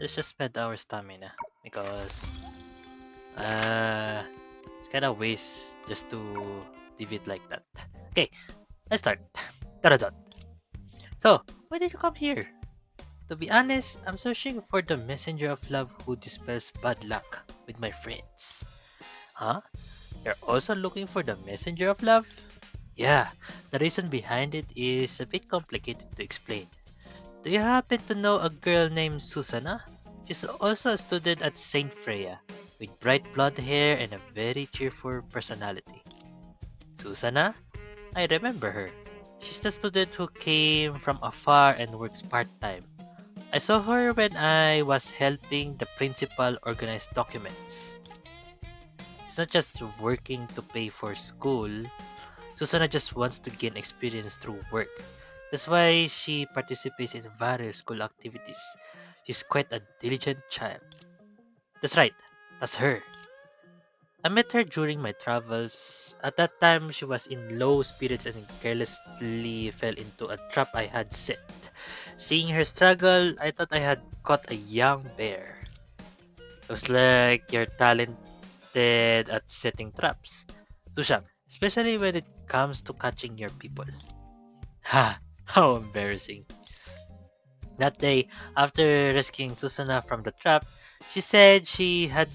let's just spend our stamina because it's kind of waste just to leave it like that. Okay, let's start. Da-da-da. So, why did you come here? To be honest, I'm searching for the messenger of love who dispels bad luck with my friends. Huh? You're also looking for the messenger of love? Yeah, the reason behind it is a bit complicated to explain. Do you happen to know a girl named Susanna? She's also a student at Saint Freya, with bright blonde hair and a very cheerful personality. Susanna? I remember her. She's the student who came from afar and works part-time. I saw her when I was helping the principal organize documents. It's not just working to pay for school. Susanna just wants to gain experience through work. That's why she participates in various school activities. She's quite a diligent child. That's right, that's her. I met her during my travels. At that time, she was in low spirits and carelessly fell into a trap I had set. Seeing her struggle, I thought I had caught a young bear. It was like you're talented at setting traps, Susha, especially when it comes to catching your people. Ha! How embarrassing. That day, after rescuing Susanna from the trap, she said she had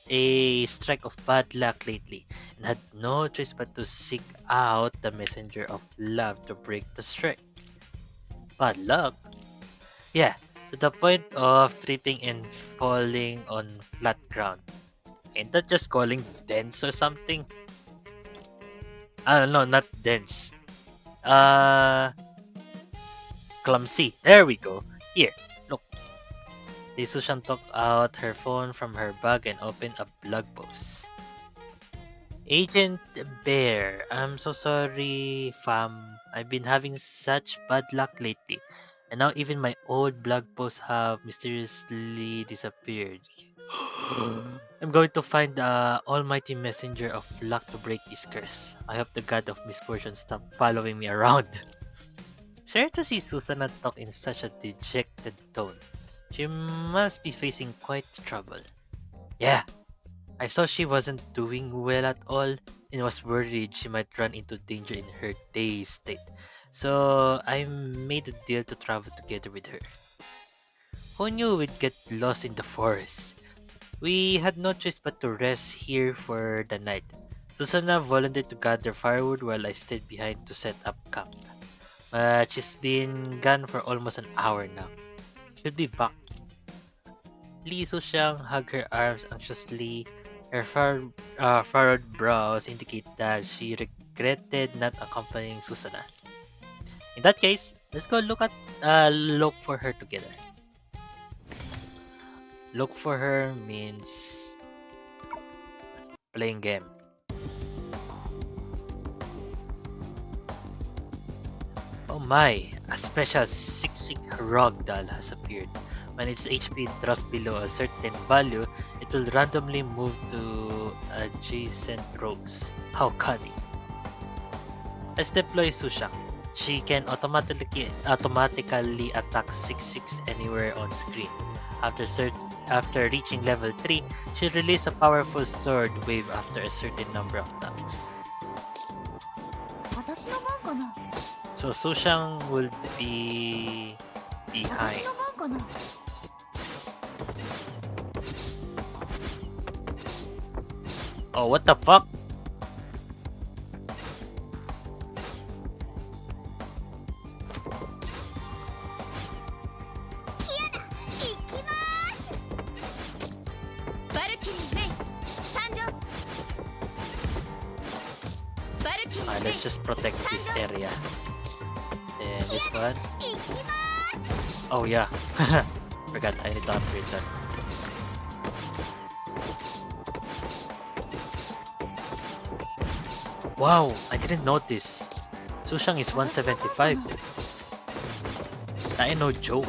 a strike of bad luck lately and had no choice but to seek out the messenger of love to break the streak. Bad luck? Yeah, to the point of tripping and falling on flat ground. Ain't that just calling dense or something? I don't know, not dense. Uh, Clumsy. There we go. Here, look. Susan took out her phone from her bag and opened a blog post. Agent Bear, I'm so sorry, fam. I've been having such bad luck lately, and now even my old blog posts have mysteriously disappeared. I'm going to find the almighty messenger of luck to break this curse. I hope the god of misfortune stop following me around. It's rare to see Susanna talk in such a dejected tone. She must be facing quite trouble. Yeah, I saw she wasn't doing well at all and was worried she might run into danger in her dazed state. So I made a deal to travel together with her. Who knew we'd get lost in the forest? We had no choice but to rest here for the night. Susanna volunteered to gather firewood while I stayed behind to set up camp. But she's been gone for almost an hour now. She'll be back. Li Suxiang hugged her arms anxiously. Her furrowed brows indicate that she regretted not accompanying Susanna. In that case, let's go look for her together. Look for her means playing game. Oh my, a special Siksik Ragdoll has appeared. When its HP drops below a certain value, it will randomly move to adjacent rows. How cunning. Let's deploy Sushang. She can automatically attack 6-6 anywhere on screen. After reaching level 3, she'll release a powerful sword wave after a certain number of attacks. So Sushang will be behind. Oh, what the fuck? Let's just protect this area. And this one. Oh yeah. Forgot, I need to upgrade that. Wow, I didn't notice. Sushang is 175. That ain't no joke.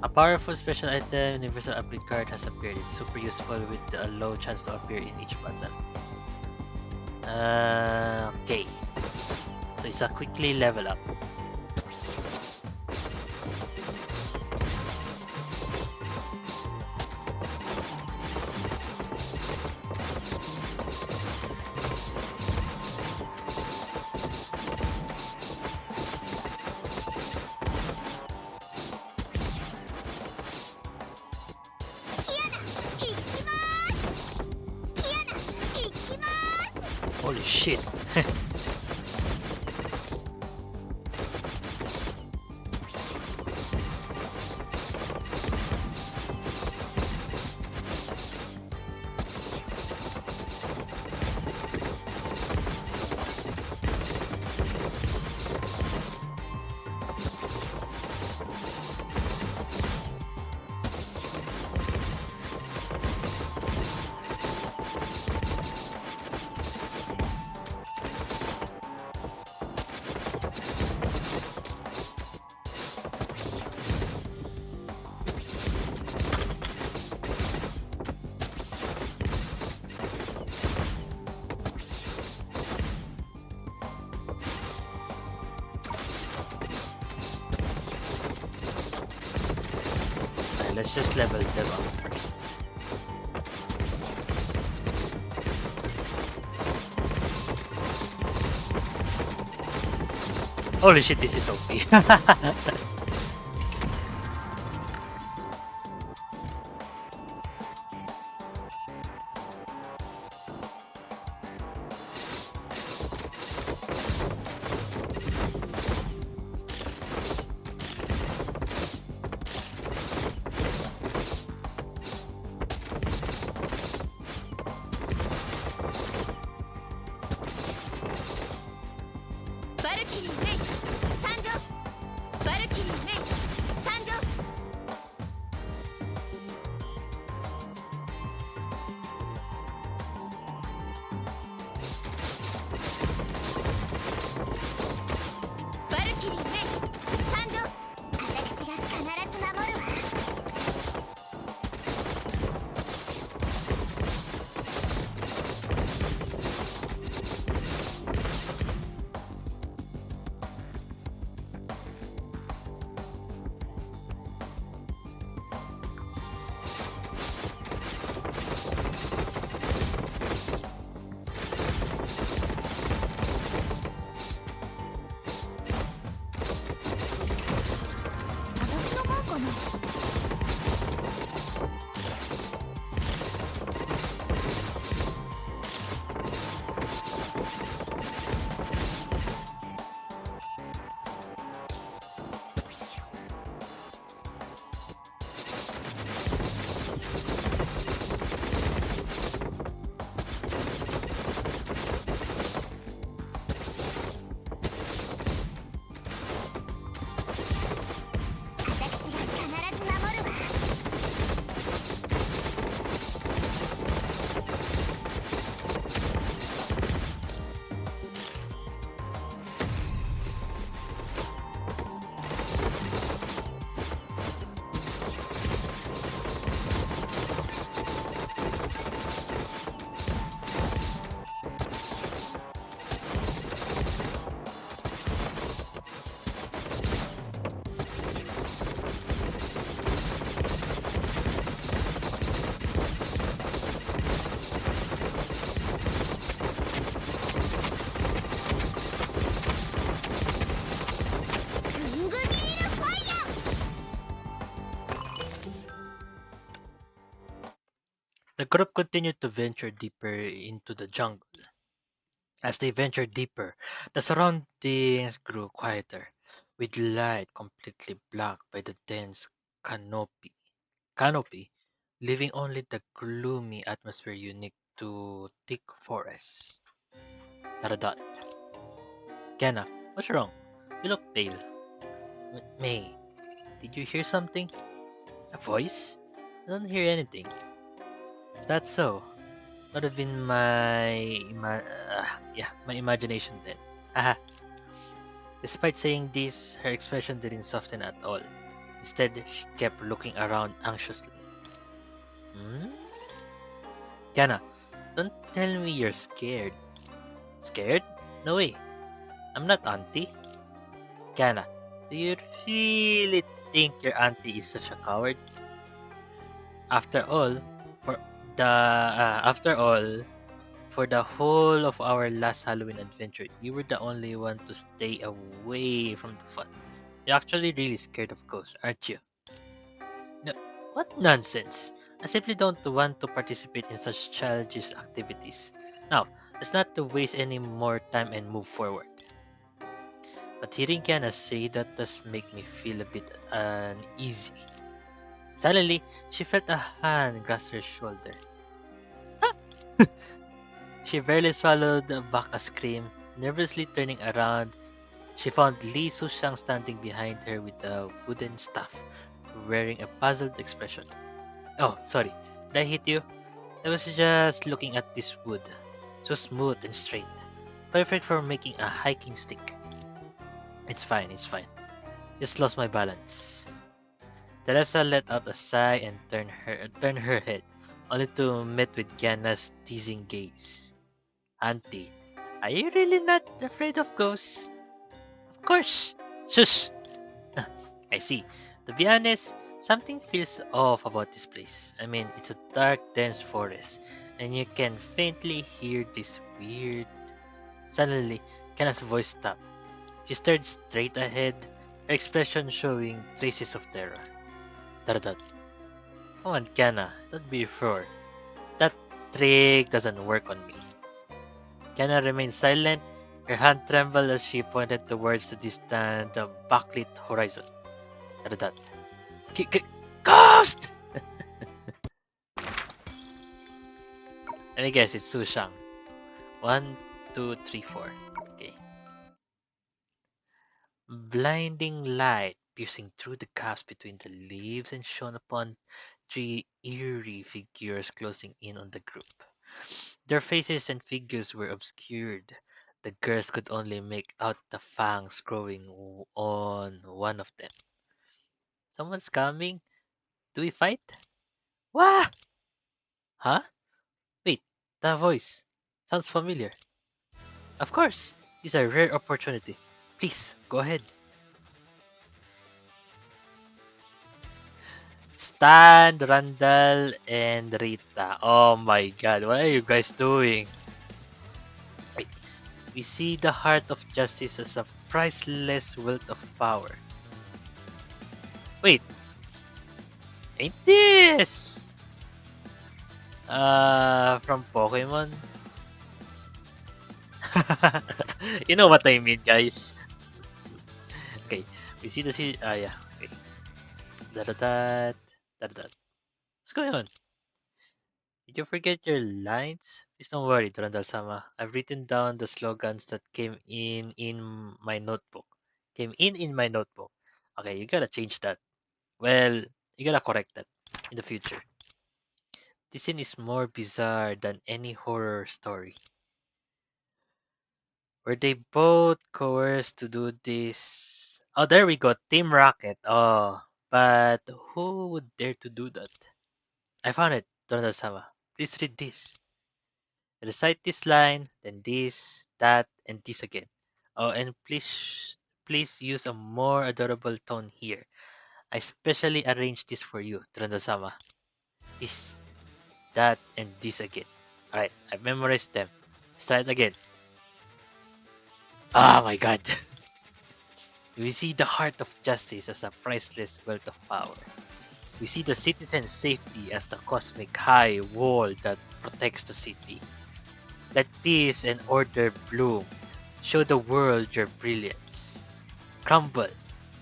A powerful special item, universal upgrade card has appeared. It's super useful with a low chance to appear in each battle. Okay. So it's a quickly level up. Holy shit. let's just level them up first. Holy shit, this is OP. The group continued to venture deeper into the jungle. As they ventured deeper, the surroundings grew quieter, with light completely blocked by the dense canopy, leaving only the gloomy atmosphere unique to thick forests. Not a dot. Kenna, what's wrong? You look pale. May, did you hear something? A voice? I don't hear anything. Is that so? Might have been my imagination then. Haha. Despite saying this, her expression didn't soften at all. Instead, she kept looking around anxiously. Hmm? Yana, don't tell me you're scared. Scared? No way. I'm not auntie. Yana, do you really think your auntie is such a coward? After all, for after all, for the whole of our last Halloween adventure, you were the only one to stay away from the fun. You're actually really scared of ghosts, aren't you? No, what nonsense! I simply don't want to participate in such childish activities. Now, let's not to waste any more time and move forward. But hearing Kiana say that does make me feel a bit uneasy. Suddenly, she felt a hand grasp her shoulder. She barely swallowed back a scream. Nervously turning around, she found Li Sushang standing behind her with a wooden staff, wearing a puzzled expression. Oh, sorry. Did I hit you? I was just looking at this wood. So smooth and straight. Perfect for making a hiking stick. It's fine, it's fine. Just lost my balance. Teresa let out a sigh and turned her head, only to meet with Kiana's teasing gaze. Auntie, are you really not afraid of ghosts? Of course. Shush! I see. To be honest, Something feels off about this place. I mean, it's a dark, dense forest, and you can faintly hear this weird. Suddenly, Kana's voice stopped. She stared straight ahead, her expression showing traces of terror. Dot. Come on, Kana, don't be sure. That trick doesn't work on me. Kana remained silent. Her hand trembled as she pointed towards the distant, backlit horizon. Dot. Ghost! Let me guess, it's Sushang. 1, 2, 3, 4. Okay. Blinding light piercing through the gaps between the leaves and shone upon three eerie figures closing in on the group. Their faces and figures were obscured. The girls could only make out the fangs growing on one of them. Someone's coming? Do we fight? Wah! Huh? Wait, that voice. Sounds familiar. Of course, it's a rare opportunity. Please, go ahead. Stan, Randall, and Rita. Oh my god, what are you guys doing? Wait, we see the heart of justice as a priceless wealth of power. Wait, ain't this? From Pokemon? You know what I mean, guys. Okay, we see the yeah. Okay. Da da da da da. What's going on? Did you forget your lines? Please don't worry, Durandal-sama. I've written down the slogans that came in my notebook. Came in my notebook. Okay, you gotta change that. Well, you gotta correct that in the future. This scene is more bizarre than any horror story. Were they both coerced to do this? Oh, there we go. Team Rocket. Oh, but who would dare to do that? I found it, Durandal-sama. Please read this. Recite this line, then this, that, and this again. Oh, and please use a more adorable tone here. I specially arranged this for you, Tranda-sama. This, that, and this again. Alright, I've memorized them. Let's try it again. Oh my god. We see the heart of justice as a priceless wealth of power. We see the citizen's safety as the cosmic high wall that protects the city. Let peace and order bloom. Show the world your brilliance. Crumble,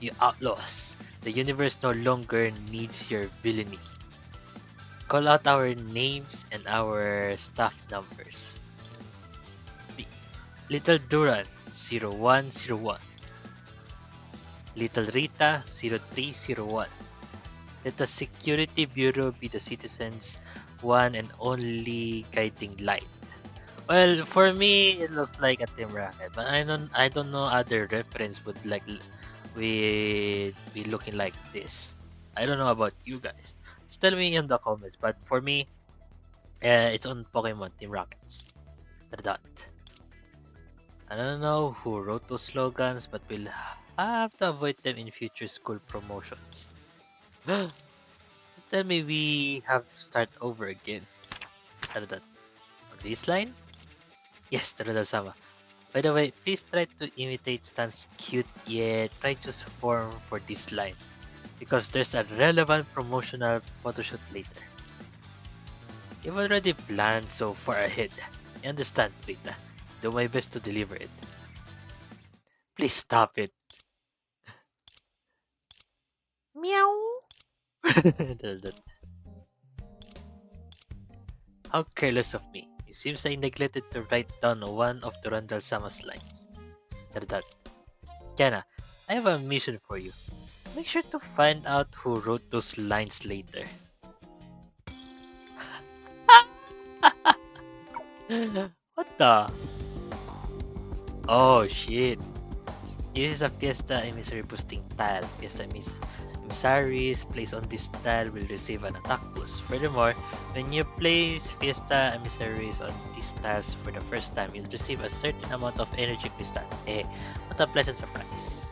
you outlaws. The universe no longer needs your villainy. Call out our names and our staff numbers. Little Duran, 0101. Little Rita, 0301. Let the Security Bureau be the citizens' one and only guiding light. Well, for me, it looks like a Team Rocket, but I don't know other reference would be looking like this. I don't know about you guys. Just tell me in the comments. But for me, it's on Pokemon Team Rockets. The dot. I don't know who wrote those slogans, but we'll have to avoid them in future school promotions. Tell me we have to start over again. The dot. On this line? Yes, Terada-sama. By the way, please try to imitate Stan's cute yet righteous form for this line, because there's a relevant promotional photoshoot later. You've already planned so far ahead. I understand, Rita. Do my best to deliver it. Please stop it. Meow. How careless of me. It seems I neglected to write down one of the Randall-sama's lines. That. Kiana, I have a mission for you. Make sure to find out who wrote those lines later. What the? Oh shit. This is a Fiesta Emissary boosting tile. Fiesta Emissaries placed on this tile will receive an attack boost. Furthermore, when you place Fiesta Emissaries on these tiles for the first time, you'll receive a certain amount of energy crystal. What a pleasant surprise.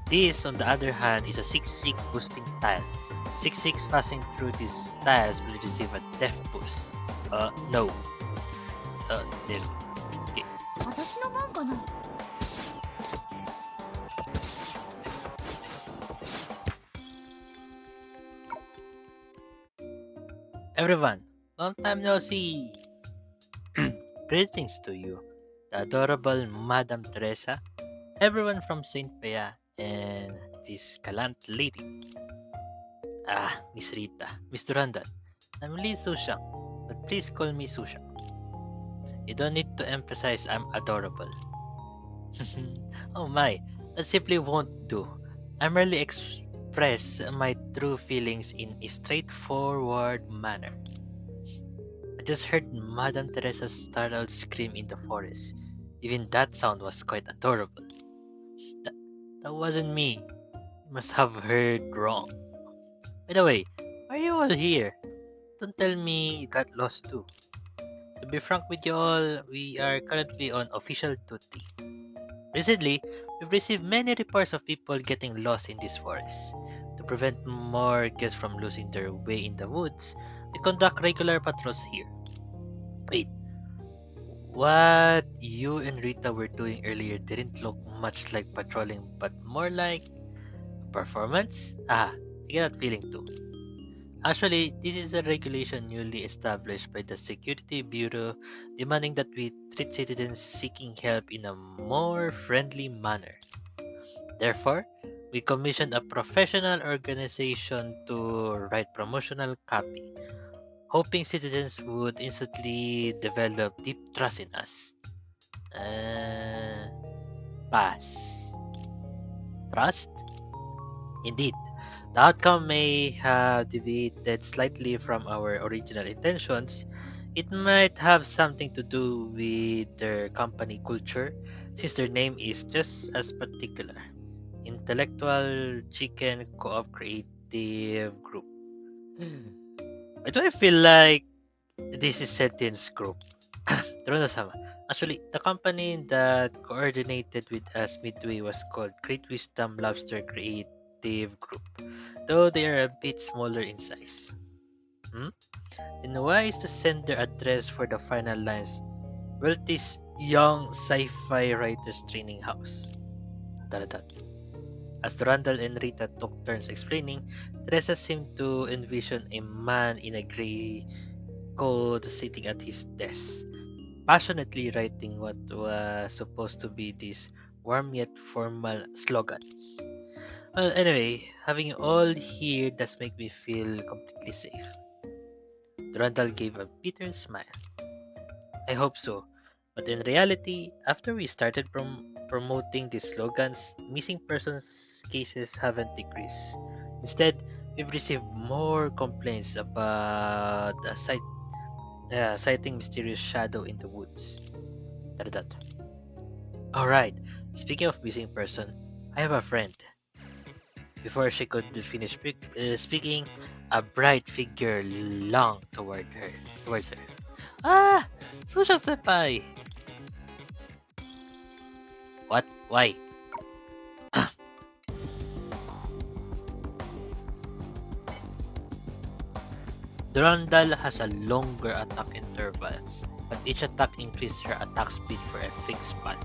This, on the other hand, is a 6-6 boosting tile. 6-6 passing through these tiles will receive a death boost. No. No. Okay. 私の番かな。 Everyone, long time no see. Greetings to you, the adorable Madame Teresa, everyone from Saint Pea, and this gallant lady. Miss Rita, Mr. Randall. I'm Lee Sushang, but please call me Sushang. You don't need to emphasize I'm adorable. Oh my, that simply won't do. I merely express my true feelings in a straightforward manner. I just heard Madame Teresa's startled scream in the forest. Even that sound was quite adorable. That, that wasn't me. You must have heard wrong. By the way, why are you all here? Don't tell me you got lost too. To be frank with you all, we are currently on official duty. Recently, we've received many reports of people getting lost in this forest. To prevent more guests from losing their way in the woods, we conduct regular patrols here. Wait, what you and Rita were doing earlier didn't look much like patrolling, but more like performance? I get that feeling too. Actually, this is a regulation newly established by the Security Bureau demanding that we treat citizens seeking help in a more friendly manner. Therefore, we commissioned a professional organization to write promotional copy, hoping citizens would instantly develop deep trust in us. Pass. Trust? Indeed, the outcome may have deviated slightly from our original intentions. It might have something to do with their company culture, since their name is just as particular. Intellectual Chicken Co-op Creative Group. Why do I feel like this is sentence group? Toronto-sama. Actually, the company that coordinated with us midway was called Great Wisdom Lobster Creative Group, though they are a bit smaller in size. Then why is the sender address for the final lines Welty's Young Sci-Fi Writers Training House? Dot, dot. As Randall and Rita took turns explaining, Teresa seemed to envision a man in a gray coat sitting at his desk, passionately writing what was supposed to be these warm yet formal slogans. Well, anyway, having you all here does make me feel completely safe. Randall gave a bitter smile. I hope so. But in reality, after we started promoting these slogans, missing persons cases haven't decreased. Instead, we've received more complaints about sighting mysterious shadow in the woods. That. Alright, speaking of missing person, I have a friend. Before she could finish speaking, a bright figure lunged towards her. Ah! Social senpai! What? Why? Durandal has a longer attack interval, but each attack increases her attack speed for a fixed span.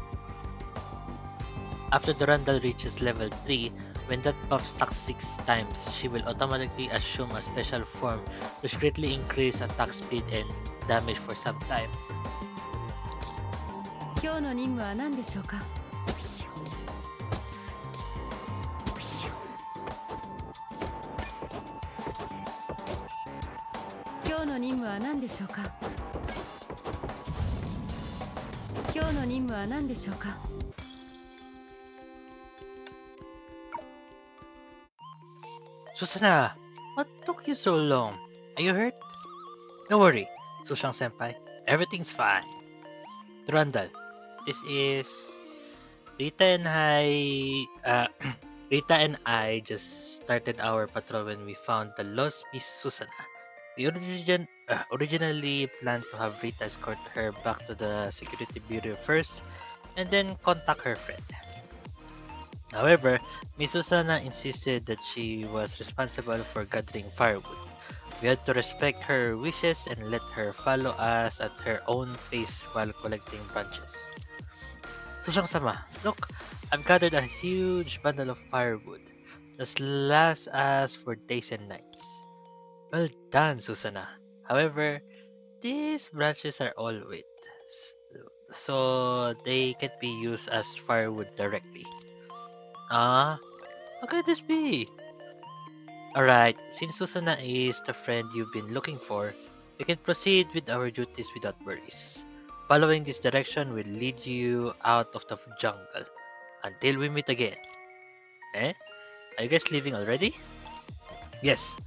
After Durandal reaches level 3, when that buff stacks 6 times, she will automatically assume a special form which greatly increases attack speed and damage for some time. 今日の任務は何でしょうか。今日の任務は何でしょうか。今日の任務は何でしょうか。 Susana, what took you so long? Are you hurt? Don't worry, Sushang senpai. Everything's fine. Durandal, this is Rita and Rita and I just started our patrol when we found the lost Miss Susana. We originally planned to have Rita escort her back to the security bureau first, and then contact her friend. However, Miss Susana insisted that she was responsible for gathering firewood. We had to respect her wishes and let her follow us at her own pace while collecting branches. Susyang sama, look, I've gathered a huge bundle of firewood. This lasts us for days and nights. Well done, Susana. However, these branches are all wet, s- so they can't be used as firewood directly. Ah, how could this be? Alright, since Susana is the friend you've been looking for, we can proceed with our duties without worries. Following this direction will lead you out of the jungle. Until we meet again. Eh? Are you guys leaving already? Yes,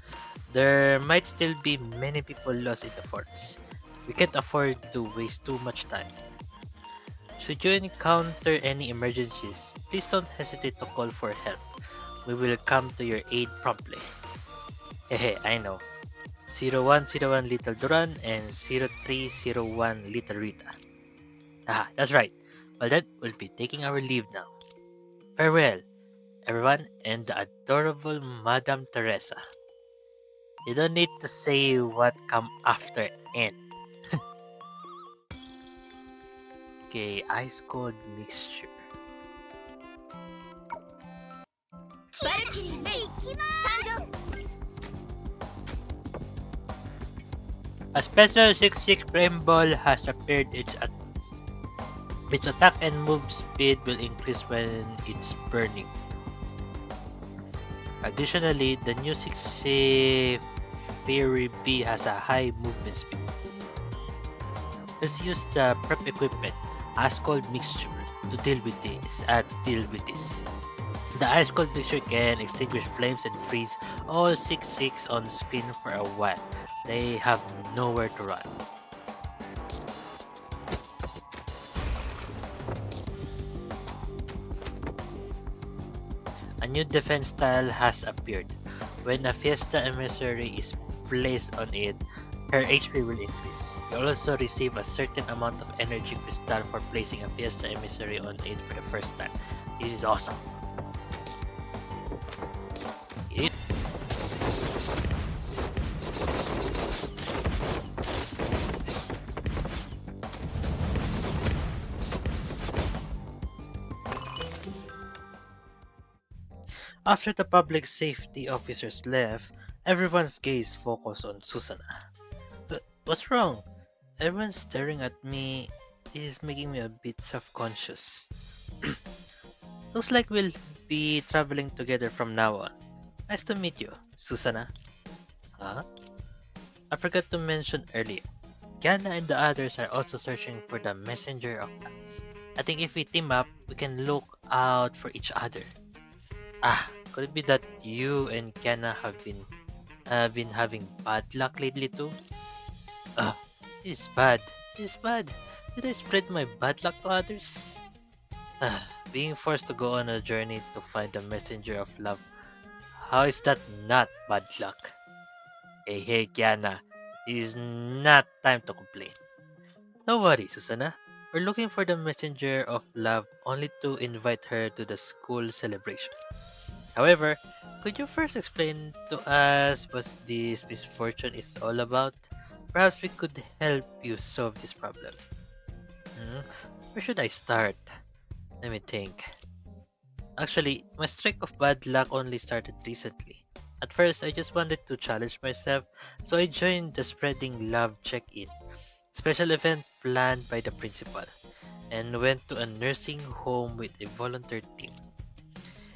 there might still be many people lost in the forest. We can't afford to waste too much time. Should you encounter any emergencies, please don't hesitate to call for help. We will come to your aid promptly. Hehe, I know. 0101 Little Duran and 0301 Little Rita. Ah, that's right. Well, then, we'll be taking our leave now. Farewell, everyone, and the adorable Madame Teresa. You don't need to say what come after end. Okay, ice cold mixture. バルキリーレイ参上。 A special 6-6 flame ball has appeared. Its attack and move speed will increase when it's burning. Additionally, the new 6 Fairy Bee has a high movement speed. Let's use the prep equipment, ice cold mixture, to deal with this. The ice cold mixture can extinguish flames and freeze all 6-6 on screen for a while. They have nowhere to run. A new defense style has appeared. When a Fiesta emissary is placed on it, her HP will increase. You also receive a certain amount of energy crystal for placing a Fiesta emissary on it for the first time. This is awesome. It After the public safety officers left, everyone's gaze focused on Susana. What's wrong? Everyone's staring at me is making me a bit self-conscious. Looks like we'll be traveling together from now on. Nice to meet you, Susana. Huh? I forgot to mention earlier. Kiana and the others are also searching for the messenger of life. I think if we team up, we can look out for each other. Ah, could it be that you and Kiana have been having bad luck lately too? Ah, this is bad. This is bad. Did I spread my bad luck to others? Ah, being forced to go on a journey to find the messenger of love. How is that not bad luck? Hey, Kiana. This is not time to complain. Don't worry, Susana. We're looking for the messenger of love only to invite her to the school celebration. However, could you first explain to us what this misfortune is all about? Perhaps we could help you solve this problem. Hmm? Where should I start? Let me think. Actually, my streak of bad luck only started recently. At first, I just wanted to challenge myself, so I joined the Spreading Love Check-In, special event planned by the principal, and went to a nursing home with a volunteer team.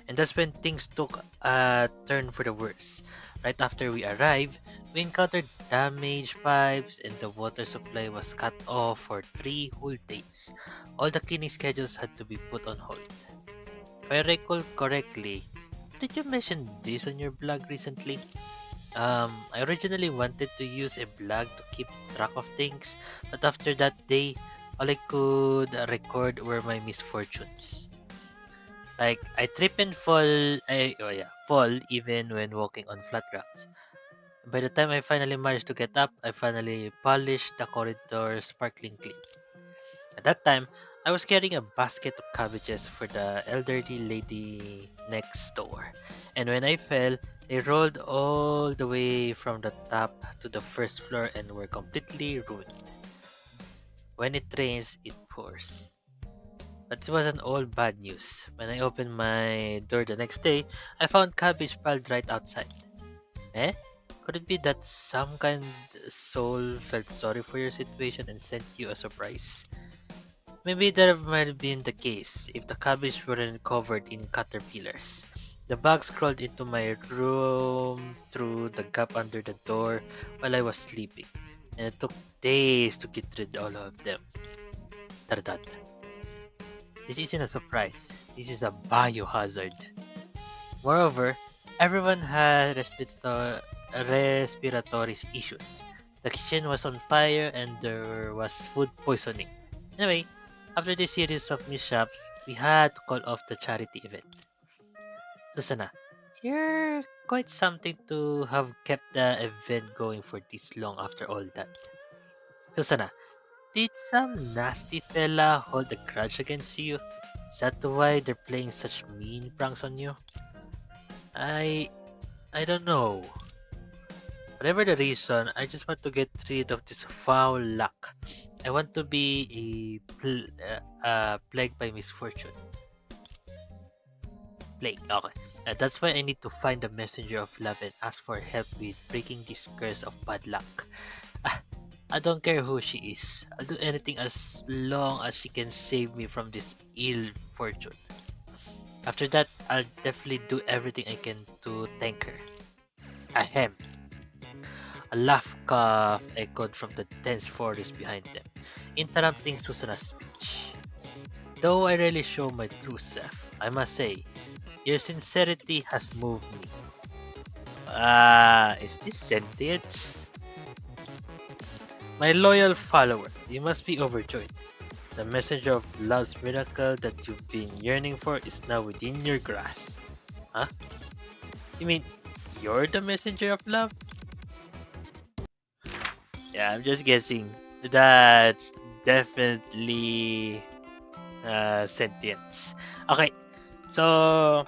And that's when things took a turn for the worse. Right after we arrived, we encountered damaged pipes and the water supply was cut off for 3 whole days. All the cleaning schedules had to be put on hold. If I recall correctly, did you mention this on your blog recently? I originally wanted to use a blog to keep track of things, but after that day, all I could record were my misfortunes. Like I trip and fall even when walking on flat grounds. By the time I finally managed to get up, I finally polished the corridor sparkling clean. At that time, I was carrying a basket of cabbages for the elderly lady next door, and when I fell, they rolled all the way from the top to the first floor and were completely ruined. When it rains, it pours. But it wasn't all bad news. When I opened my door the next day, I found cabbage piled right outside. Eh? Could it be that some kind soul felt sorry for your situation and sent you a surprise? Maybe that might have been the case if the cabbage weren't covered in caterpillars. The bugs crawled into my room through the gap under the door while I was sleeping, and it took days to get rid of all of them. Tardad. This isn't a surprise. This is a biohazard. Moreover, everyone had respiratory issues. The kitchen was on fire and there was food poisoning. Anyway, after this series of mishaps, we had to call off the charity event. Susana, you're quite something to have kept the event going for this long after all that. Susana, did some nasty fella hold a grudge against you? Is that why they're playing such mean pranks on you? I I don't know. Whatever the reason, I just want to get rid of this foul luck. I want to be plagued by misfortune. Plague, okay. That's why I need to find the messenger of love and ask for help with breaking this curse of bad luck. Ah, I don't care who she is. I'll do anything as long as she can save me from this ill fortune. After that, I'll definitely do everything I can to thank her. Ahem. A laugh cough echoed from the dense forest behind them, interrupting Susana's speech. Though I rarely show my true self, I must say, your sincerity has moved me. Is this sentience? My loyal follower, you must be overjoyed. The messenger of love's miracle that you've been yearning for is now within your grasp. Huh? You mean you're the messenger of love? Yeah, I'm just guessing. That's definitely sentience. Okay, so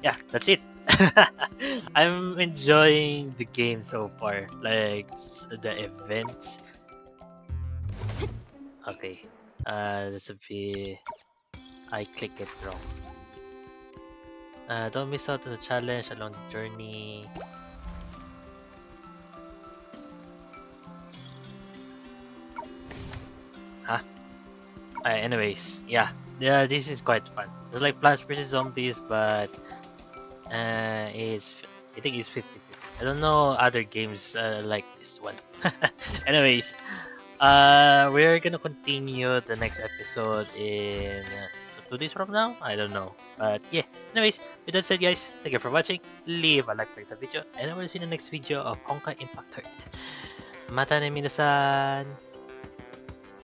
yeah, that's it. I'm enjoying the game so far, like the events. Okay, this will be. I clicked it wrong. Don't miss out on the challenge along the journey. Huh? Anyways, yeah, this is quite fun. It's like Plants vs Zombies, but I think it's 50-50. I don't know other games like this one. Anyways, we're gonna continue the next episode in 2 days from now. I don't know, but yeah. Anyways, with that said, guys, thank you for watching. Leave a like the video, and I will see you in the next video of Honkai Impact 3. Mata ne minasan.